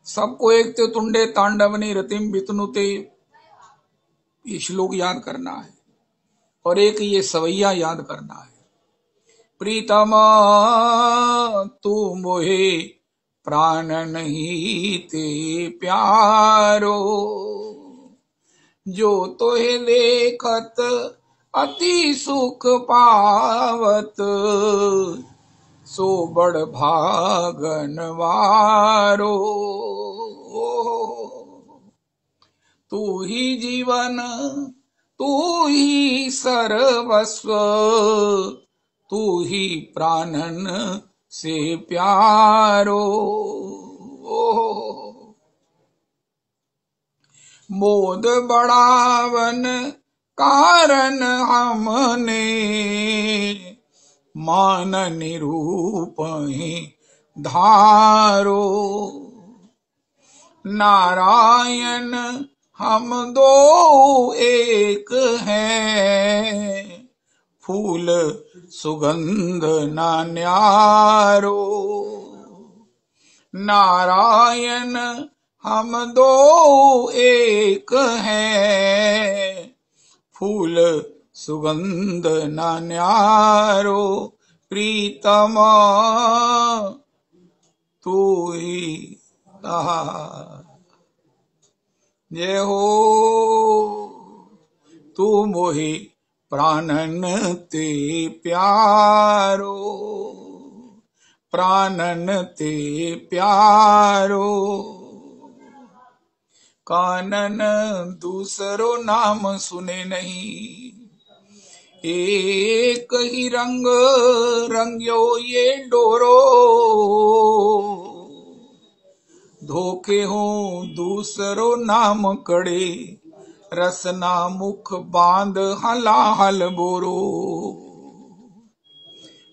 सबको एक तो तुंडे तांडवनी रतिम वितनुते ये श्लोक याद करना है, और एक ये सवैया याद करना है। प्रीतम तू मोहे प्राण नहीं ते प्यारो, जो तोहे देखत अति सुख पावत, सो बड़ भागन वारो। तू ही जीवन, तू ही सर्वस्व, तू ही प्राणन से प्यारो। मोद बढ़ावन कारण हमने, मान निरूप ही धारो। नारायण हम दो एक हैं, फूल सुगंध ना न्यारो। नारायण हम दो एक हैं, फूल सुगंध ना न्यारो। प्रीतम तू ही जय हो, तू मोहि प्राणन ते प्यारो, प्राणन ते प्यारो। कानन दूसरो नाम सुने नहीं, एक ही रंग रंग्यो ये डोरो। धोखे हो दूसरो नाम कड़े, रसना मुख बांध हलाहल बोरो।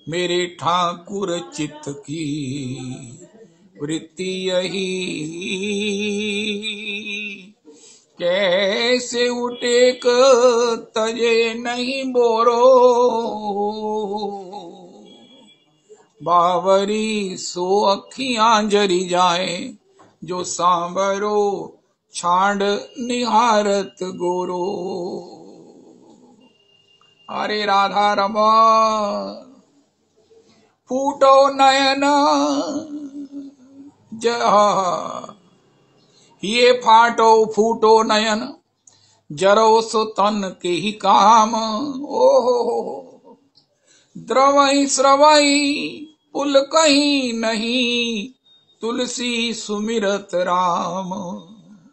मेरे ठाकुर चित्त की वृत्ति यही, कैसे उटेक तजे नहीं बोरो। बावरी सो अखियां जरी जाए, जो सांवरो छांड निहारत गोरो। हरे राधा रमन फूटो नयन, ये फाटो फूटो नयन, जरो सो तन के ही काम। ओहो द्रवई स्रवई पुल कहीं नहीं, तुलसी सुमिरत राम।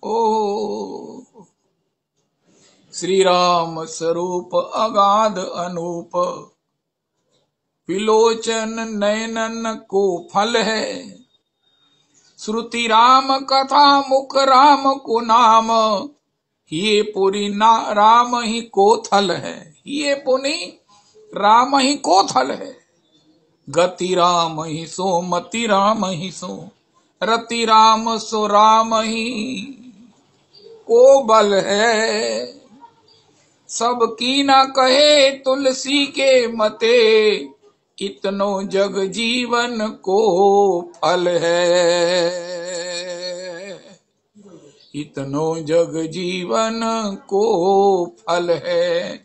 ओ श्री राम स्वरूप अगाध अनूप, विलोचन नयनन को फल है। श्रुति राम कथा मुख राम को नाम, ये पुरी ना राम ही को थल है। ये पुनि राम ही को थल है। गति राम ही सो मति राम ही सो, रति राम सो राम ही को बल है। सब की ना कहे तुलसी के मते, इतनो जग जीवन को फल है। इतनो जग जीवन को फल है।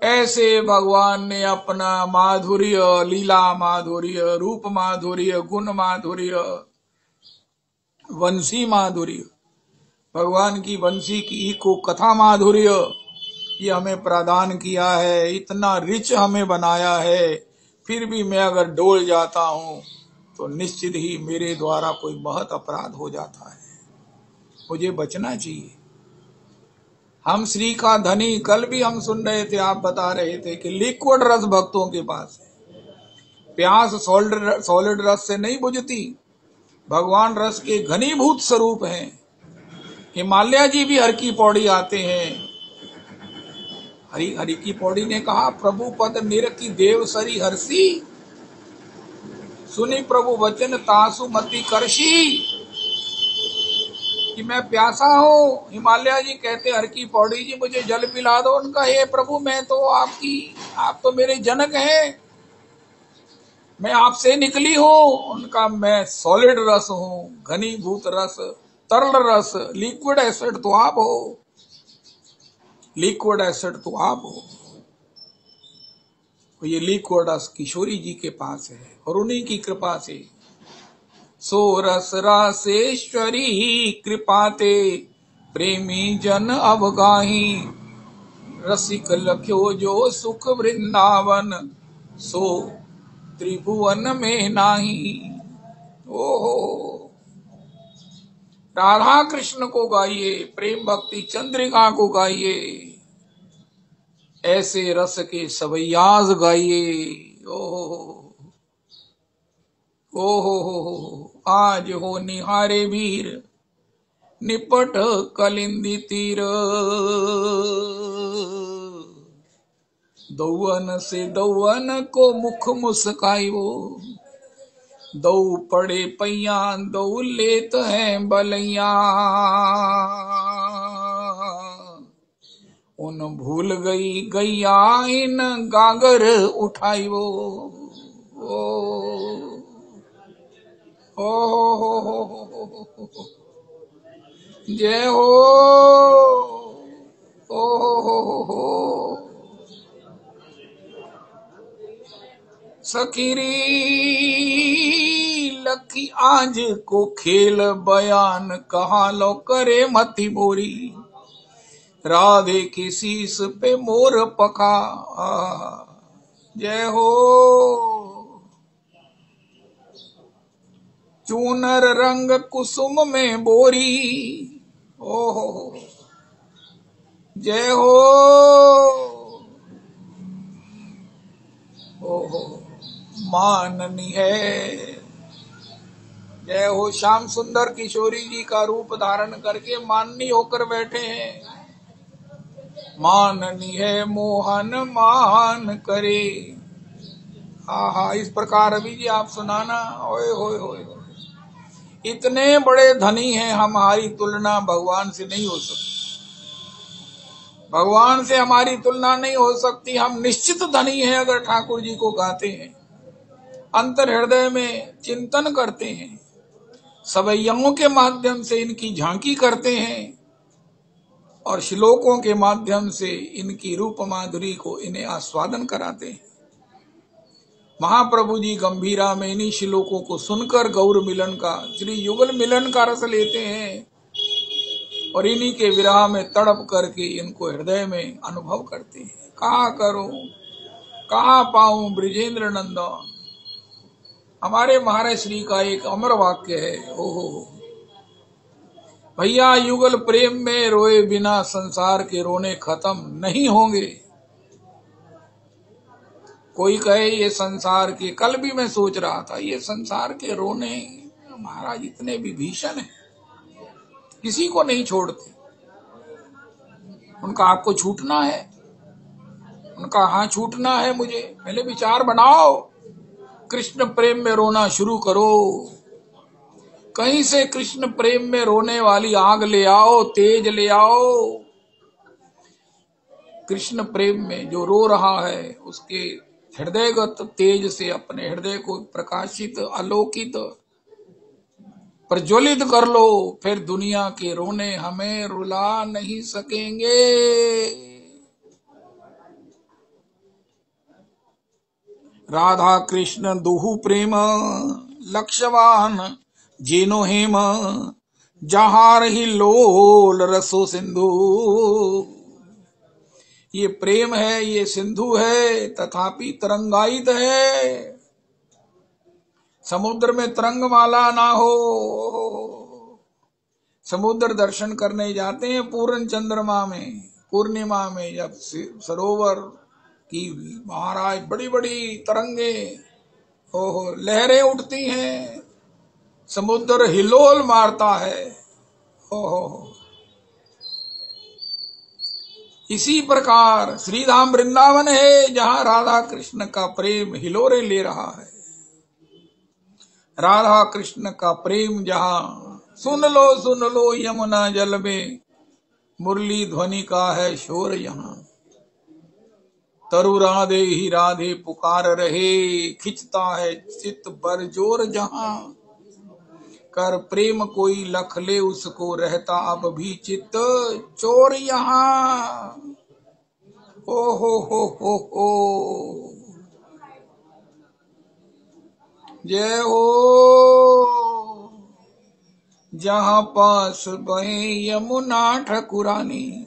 ऐसे भगवान ने अपना माधुर्य, लीला माधुर्य, रूप माधुर्य, गुण माधुर्य, वंशी माधुर्य, भगवान की वंशी की को कथा माधुर्य, ये हमें प्रदान किया है। इतना रिच हमें बनाया है। फिर भी मैं अगर डोल जाता हूं तो निश्चित ही मेरे द्वारा कोई बहुत अपराध हो जाता है। मुझे बचना चाहिए। हम श्री का धनी, कल भी हम सुन रहे थे, आप बता रहे थे कि लिक्विड रस भक्तों के पास है। प्यास सॉलिड रस से नहीं बुझती। भगवान रस के घनीभूत स्वरूप हैं। हिमालय जी भी हर की पौड़ी आते हैं। हरि की पौड़ी ने कहा, प्रभु पद निरति देव सरी हर्षी, सुनी प्रभु वचन तासु मति करशी। कि मैं प्यासा हूँ। हिमालय जी कहते, हर की पौड़ी जी मुझे जल पिला दो। उनका, हे प्रभु मैं तो आप तो मेरे जनक हैं, मैं आपसे निकली हूँ। उनका, मैं सॉलिड रस हूँ, घनीभूत रस, तरल रस, लिक्विड एसिड तो आप हो। लिक्विड एसिड तो आप हो। तो ये लिक्विड रस किशोरी जी के पास है और उन्हीं की कृपा से। सो रस रासेश्वरी कृपाते, प्रेमी जन अवगाही। रसिक लख्यो जो सुख वृंदावन, सो त्रिभुवन में नाही। ओहो, राधा कृष्ण को गाइए, प्रेम भक्ति चंद्रिका को गाइए, ऐसे रस के सवैयाज गाइए। ओहो ओहो, आज हो निहारे वीर निपट कलिंदी तीर, दौवन से दौवन को मुख मुस्काइयो, दौ पड़े पैया दौ लेत हैं बलैया, उन भूल गई गैया इन गागर उठाइयो। ओ हो, जय हो, ओ सखीरी लखी आज को खेल बयान कहा लो करे मती मोरी, राधे की शीस पे मोर पका। जय हो, चूनर रंग कुसुम में बोरी, ओहो जय हो, ओहो माननी है। जय हो, श्याम सुंदर किशोरी जी का रूप धारण करके माननी होकर बैठे हैं। माननी है मोहन मान करे। आहा, इस प्रकार अभी जी आप सुनाना। ओए होए होए, इतने बड़े धनी हैं, हमारी तुलना भगवान से नहीं हो सकती। भगवान से हमारी तुलना नहीं हो सकती। हम निश्चित धनी हैं अगर ठाकुर जी को गाते हैं, अंतर हृदय में चिंतन करते हैं, सवैयाओं के माध्यम से इनकी झांकी करते हैं और श्लोकों के माध्यम से इनकी रूप माधुरी को इन्हें आस्वादन कराते हैं। महाप्रभु जी गंभीरा में इन्हीं श्लोकों को सुनकर गौर मिलन का, श्री युगल मिलन का रस लेते हैं और इन्हीं के विरह में तड़प करके इनको हृदय में अनुभव करते हैं। कहाँ करूं, कहाँ पाऊं ब्रिजेंद्र नंदन। हमारे महाराज श्री का एक अमर वाक्य है। ओहो भैया, युगल प्रेम में रोए बिना संसार के रोने खत्म नहीं होंगे। कोई कहे ये संसार के, कल भी मैं सोच रहा था ये संसार के रोने महाराज इतने विभीषण हैं, किसी को नहीं छोड़ते। उनका आपको छूटना है, उनका हाँ छूटना है। मुझे पहले विचार बनाओ, कृष्ण प्रेम में रोना शुरू करो। कहीं से कृष्ण प्रेम में रोने वाली आग ले आओ, तेज ले आओ। कृष्ण प्रेम में जो रो रहा है उसके हृदयगत तेज से अपने हृदय को प्रकाशित, आलोकित, प्रज्वलित कर लो, फिर दुनिया के रोने हमें रुला नहीं सकेंगे। राधा कृष्ण दुहु प्रेम लक्ष्यवान जेनो हेम, जहार ही लोल रसो सिंधु। ये प्रेम है, ये सिंधु है, तथापि तरंगायित है। समुद्र में तरंगमाला ना हो। समुद्र दर्शन करने जाते हैं पूर्ण चंद्रमा में, पूर्णिमा में, जब सरोवर की महाराज बड़ी बड़ी तरंगे, ओहो लहरें उठती हैं, समुद्र हिलोल मारता है। ओहो, इसी प्रकार श्रीधाम वृंदावन है जहां राधा कृष्ण का प्रेम हिलोरे ले रहा है। राधा कृष्ण का प्रेम जहां, सुन लो यमुना जल में, मुरली ध्वनि का है शोर यहाँ। तरु राधे ही राधे पुकार रहे, खिंचता है चित बरजोर जहां। कर प्रेम कोई लख ले उसको, रहता अब भी चित चोर यहाँ। ओ हो, जय हो, जहां पास बहे यमुना ठकुरानी।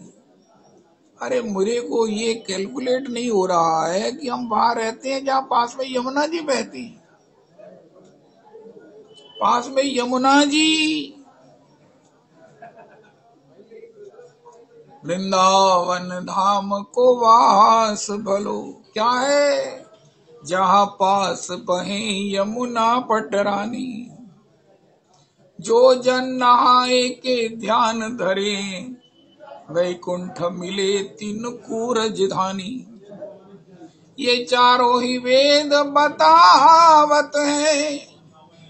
अरे मुझे को ये कैलकुलेट नहीं हो रहा है कि हम वहां रहते हैं जहां पास में यमुना जी बहती। पास में यमुना जी। वृंदावन धाम को वास भलो, क्या है? जहाँ पास बहे यमुना पटरानी, जो जन नहाए के ध्यान धरे, वैकुंठ मिले तीन कूरज धानी। ये चारों ही वेद बतावत है,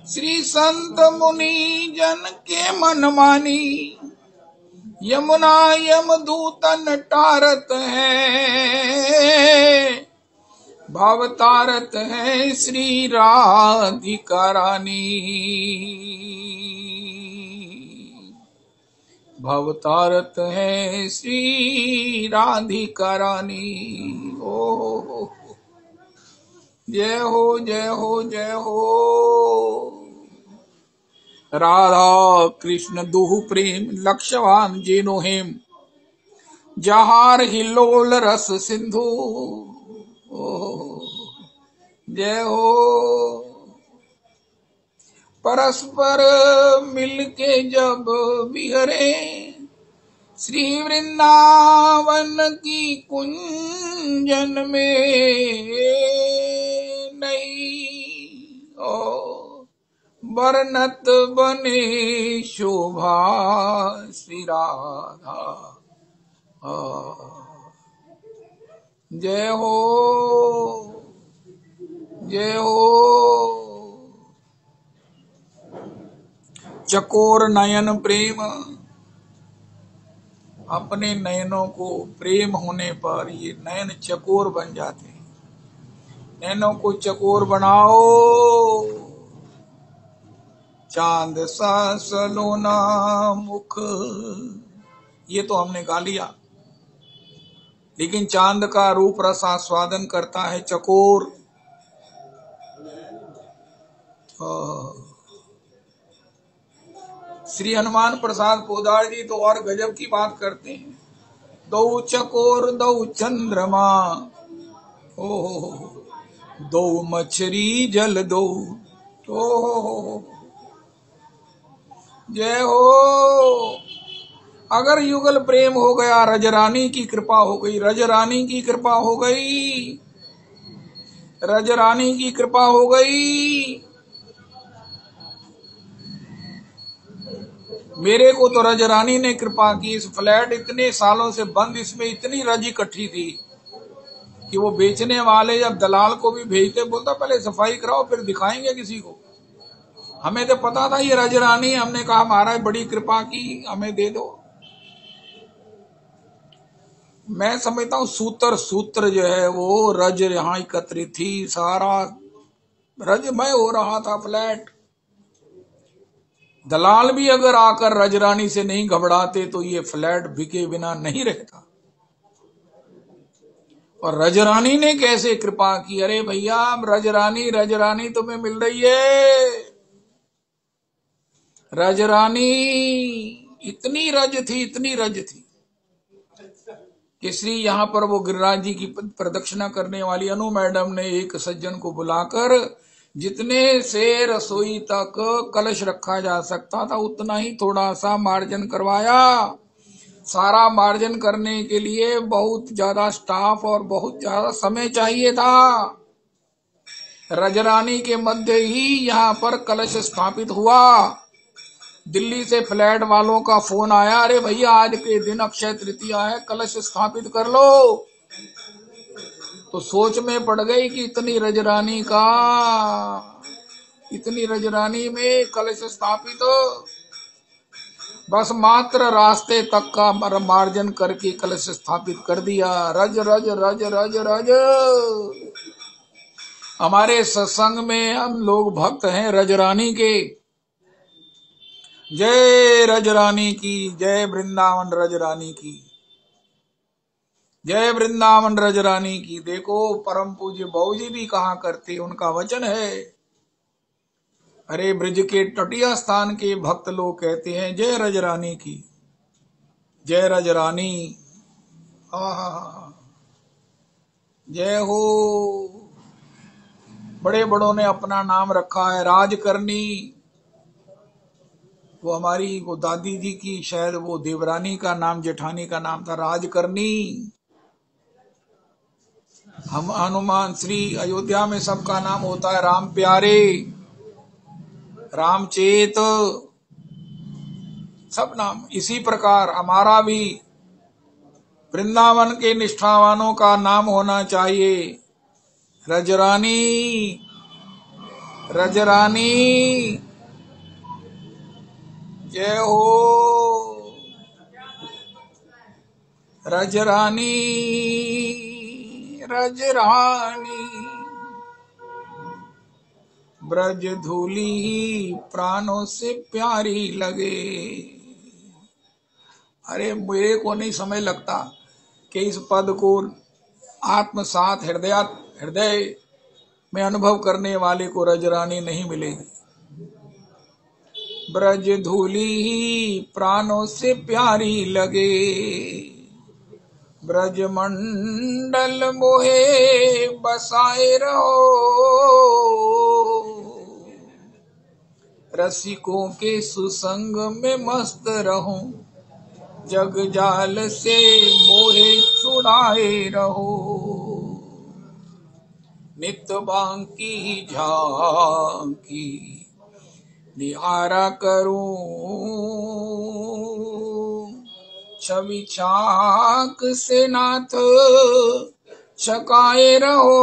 श्री संत मुनि जन के मन मानी। यमुना यमदूतन टारत है, भाव तारत है श्री राधिका रानी। भव तारत है श्री राधिका रानी। ओ जय हो जय हो जय हो। राधा कृष्ण दुहु प्रेम लक्ष्यवान जेनो हेम, जहार हिलोल रस सिंधु। जय हो। परस्पर मिलके जब बिहरे, श्री वृंदावन की कुंजन में नहीं बरनत बने शोभा श्री राधा। जय हो जय हो। चकोर नयन प्रेम, अपने नयनों को प्रेम होने पर ये नयन चकोर बन जाते हैं। नयनों को चकोर बनाओ। चांद सा सलोना मुख, ये तो हमने गा लिया, लेकिन चांद का रूप रस आस्वादन करता है चकोर। श्री हनुमान प्रसाद पोदार जी तो और गजब की बात करते हैं। दो चकोर दो चंद्रमा, ओ दो मछली जल दो। ओ जय हो। अगर युगल प्रेम हो गया, रजरानी की कृपा हो गई, रजरानी की कृपा हो गई, रजरानी की कृपा हो गई। मेरे को तो रजरानी ने कृपा की। इस फ्लैट इतने सालों से बंद, इसमें इतनी रज इकट्ठी थी कि वो बेचने वाले जब दलाल को भी भेजते, बोलता पहले सफाई कराओ फिर दिखाएंगे किसी को। हमें तो पता था ये रजरानी, हमने कहा महाराज बड़ी कृपा की, हमें दे दो। मैं समझता हूँ सूत्र जो है वो रज यहाँ एकत्रित थी, सारा रजमय हो रहा था फ्लैट। दलाल भी अगर आकर रजरानी से नहीं घबराते तो ये फ्लैट बिके बिना नहीं रहता। और रजरानी ने कैसे कृपा की। अरे भैया रजरानी, रजरानी तुम्हें मिल रही है। रजरानी इतनी रज थी, इतनी रज थी कि श्री यहां पर वो गिरिराज जी की प्रदक्षिणा करने वाली अनु मैडम ने एक सज्जन को बुलाकर जितने से रसोई तक कलश रखा जा सकता था उतना ही थोड़ा सा मार्जन करवाया। सारा मार्जन करने के लिए बहुत ज्यादा स्टाफ और बहुत ज्यादा समय चाहिए था। रजरानी के मध्य ही यहाँ पर कलश स्थापित हुआ। दिल्ली से फ्लैट वालों का फोन आया, अरे भैया आज के दिन अक्षय तृतीया है, कलश स्थापित कर लो। तो सोच में पड़ गई कि इतनी रजरानी में कलश स्थापित, बस मात्र रास्ते तक का मार्जन करके कलश स्थापित कर दिया। रज रज रज रज रज। हमारे सत्संग में हम लोग भक्त हैं रजरानी के। जय रजरानी की, जय वृंदावन रजरानी की, जय वृंदावन रजरानी की। देखो परम पूज्य बाबूजी भी कहा करते, उनका वचन है। अरे ब्रज के तटीय स्थान के भक्त लोग कहते हैं जय रजरानी की, जय रजरानी। जय हो। बड़े बड़ों ने अपना नाम रखा है राजकरनी, वो हमारी वो दादी जी की शायद वो देवरानी का नाम, जेठानी का नाम था राजकरनी। हम हनुमान श्री अयोध्या में सबका नाम होता है राम प्यारे, रामचेत, सब नाम। इसी प्रकार हमारा भी वृंदावन के निष्ठावानों का नाम होना चाहिए रजरानी, रजरानी जय हो, रजरानी, रजरानी ब्रज धूली प्राणों से प्यारी लगे। अरे मेरे को नहीं समय लगता कि इस पद को आत्मसात हृदय में अनुभव करने वाले को रजरानी नहीं मिलेगी। ब्रज धूली प्राणों से प्यारी लगे, ब्रज मंडल मोहे बसाए रहो, रसिकों के सुसंग में मस्त रहूं, जग जाल से मोहे छुड़ाए रहो, नित बांकी झांकी निहारा करूं, छवि छाक से नाथ छकाए रहो,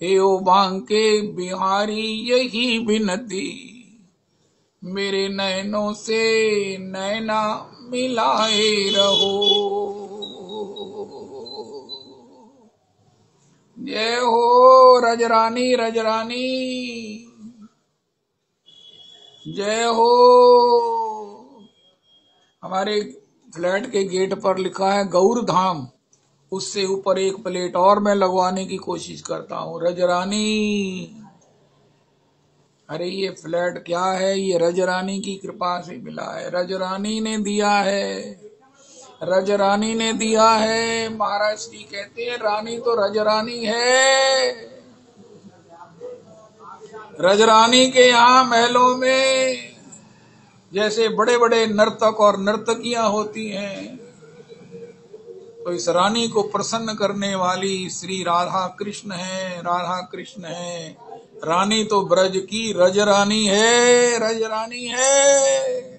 हे ओ बांके बिहारी यही विनती, मेरे नैनों से नैना मिलाए रहो। जय हो रजरानी, रजरानी जय हो। हमारे फ्लैट के गेट पर लिखा है गौर धाम, उससे ऊपर एक प्लेट और मैं लगवाने की कोशिश करता हूँ, रजरानी। अरे ये फ्लैट क्या है, ये रजरानी की कृपा से मिला है, रजरानी ने दिया है, रजरानी ने दिया है। महाराज श्री कहते हैं रानी तो रजरानी है। रजरानी के यहाँ महलों में जैसे बड़े बड़े नर्तक और नर्तकियां होती हैं, तो इस रानी को प्रसन्न करने वाली श्री राधा कृष्ण है, राधा कृष्ण है। रानी तो ब्रज की रजरानी है, रजरानी है।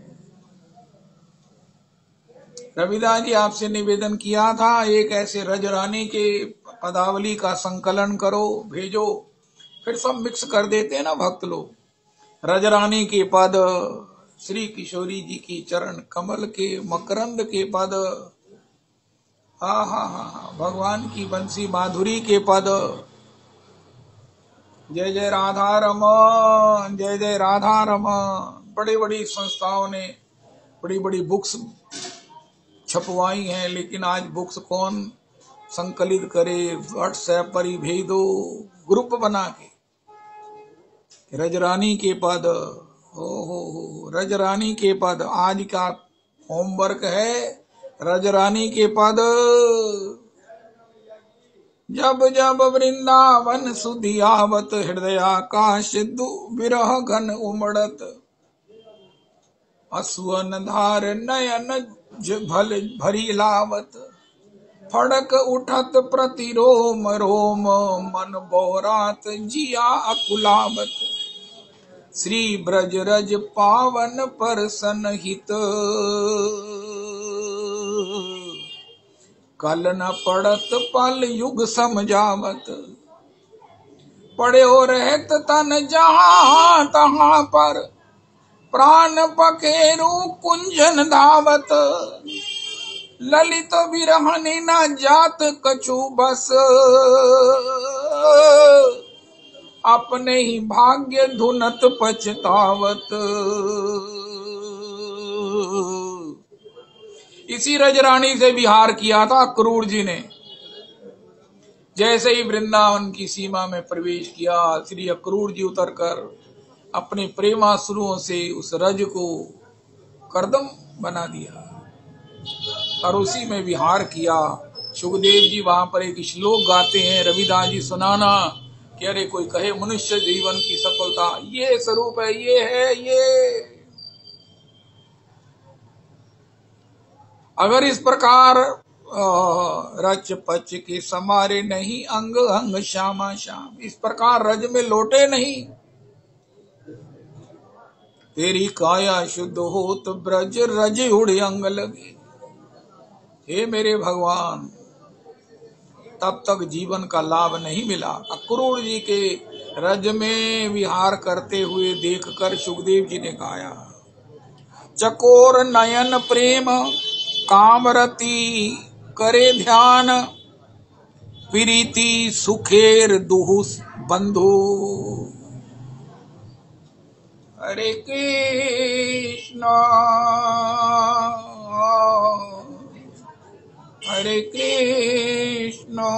रविदास जी आपसे निवेदन किया था एक ऐसे रजरानी के पदावली का संकलन करो, भेजो। फिर सब मिक्स कर देते हैं ना भक्त लोग। रजरानी के पद, श्री किशोरी जी की चरण कमल के मकरंद के पद, हा हा हा, भगवान की बंसी माधुरी के पद, जय जय राधा रमन, जय जय राधा रमन। बड़ी बड़ी संस्थाओं ने बड़ी बड़ी बुक्स छपवाई हैं, लेकिन आज बुक्स कौन संकलित करे, व्हाट्सएप पर ही भेज दो ग्रुप बना के। रजरानी के पद, हो रजरानी के पद आज का होमवर्क है, रजरानी के पद। जब जब वृंदावन सुधियावत, हृदयाकाश विरह घन उमड़त, असुअन धार नयन भल भरी लावत, फड़क उठत प्रतिरोम रोम, मन बोरात जिया अकुलावत, श्री ब्रज रज पावन परसन हित, कल न पड़त पल युग समझावत, पड़े हो रहत तन जहाँ तहाँ पर, प्राण पखेरु कुंजन धावत, ललित विरहनि न जात कछु बस, अपने ही भाग्य धुनत पछतावत। इसी रजरानी से विहार किया था क्रूर जी ने। जैसे ही वृंदावन की सीमा में प्रवेश किया, श्री अक्रूर जी उतरकर अपने प्रेमाश्रुओं से उस रज को करदम बना दिया और उसी में विहार किया। सुखदेव जी वहां पर एक श्लोक गाते हैं, रविदास जी सुनाना, कि अरे कोई कहे मनुष्य जीवन की सफलता ये स्वरूप है, ये है, ये अगर इस प्रकार रच पच के समारे नहीं अंग अंग श्यामा श्याम, इस प्रकार रज में लोटे नहीं, तेरी काया शुद्ध हो तो ब्रज रज उड़ अंग लगे। हे मेरे भगवान, तब तक जीवन का लाभ नहीं मिला। अक्रूर जी के रज में विहार करते हुए देखकर सुखदेव जी ने गाया, चकोर नयन प्रेम कामरती करे ध्यान, प्रीति सुखेर दुहु बंधु। हरे कृष्णा हरे कृष्णा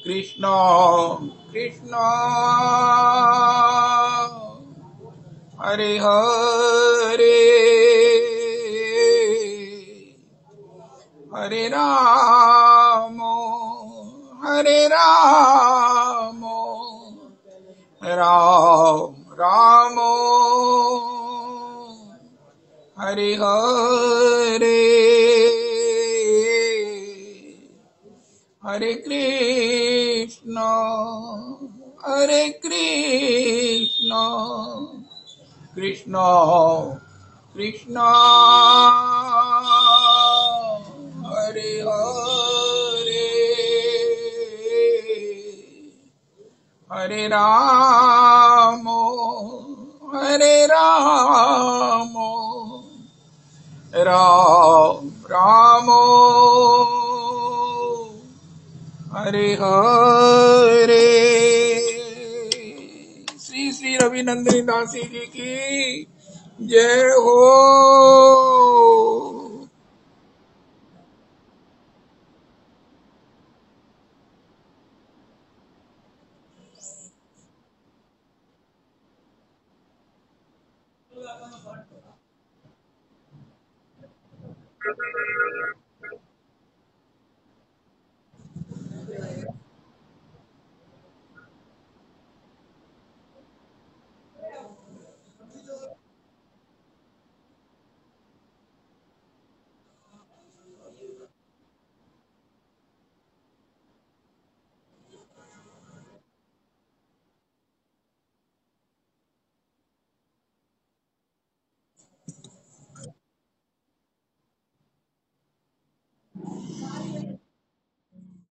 कृष्णा कृष्णा हरे हरे हरे राम हरे राम राम राम हरे हरे हरे कृष्णा कृष्णा कृष्णा हरे हरे हरे राम राम राम हरे हरे। श्री श्री रविनंदिनी दासी जी की जय हो।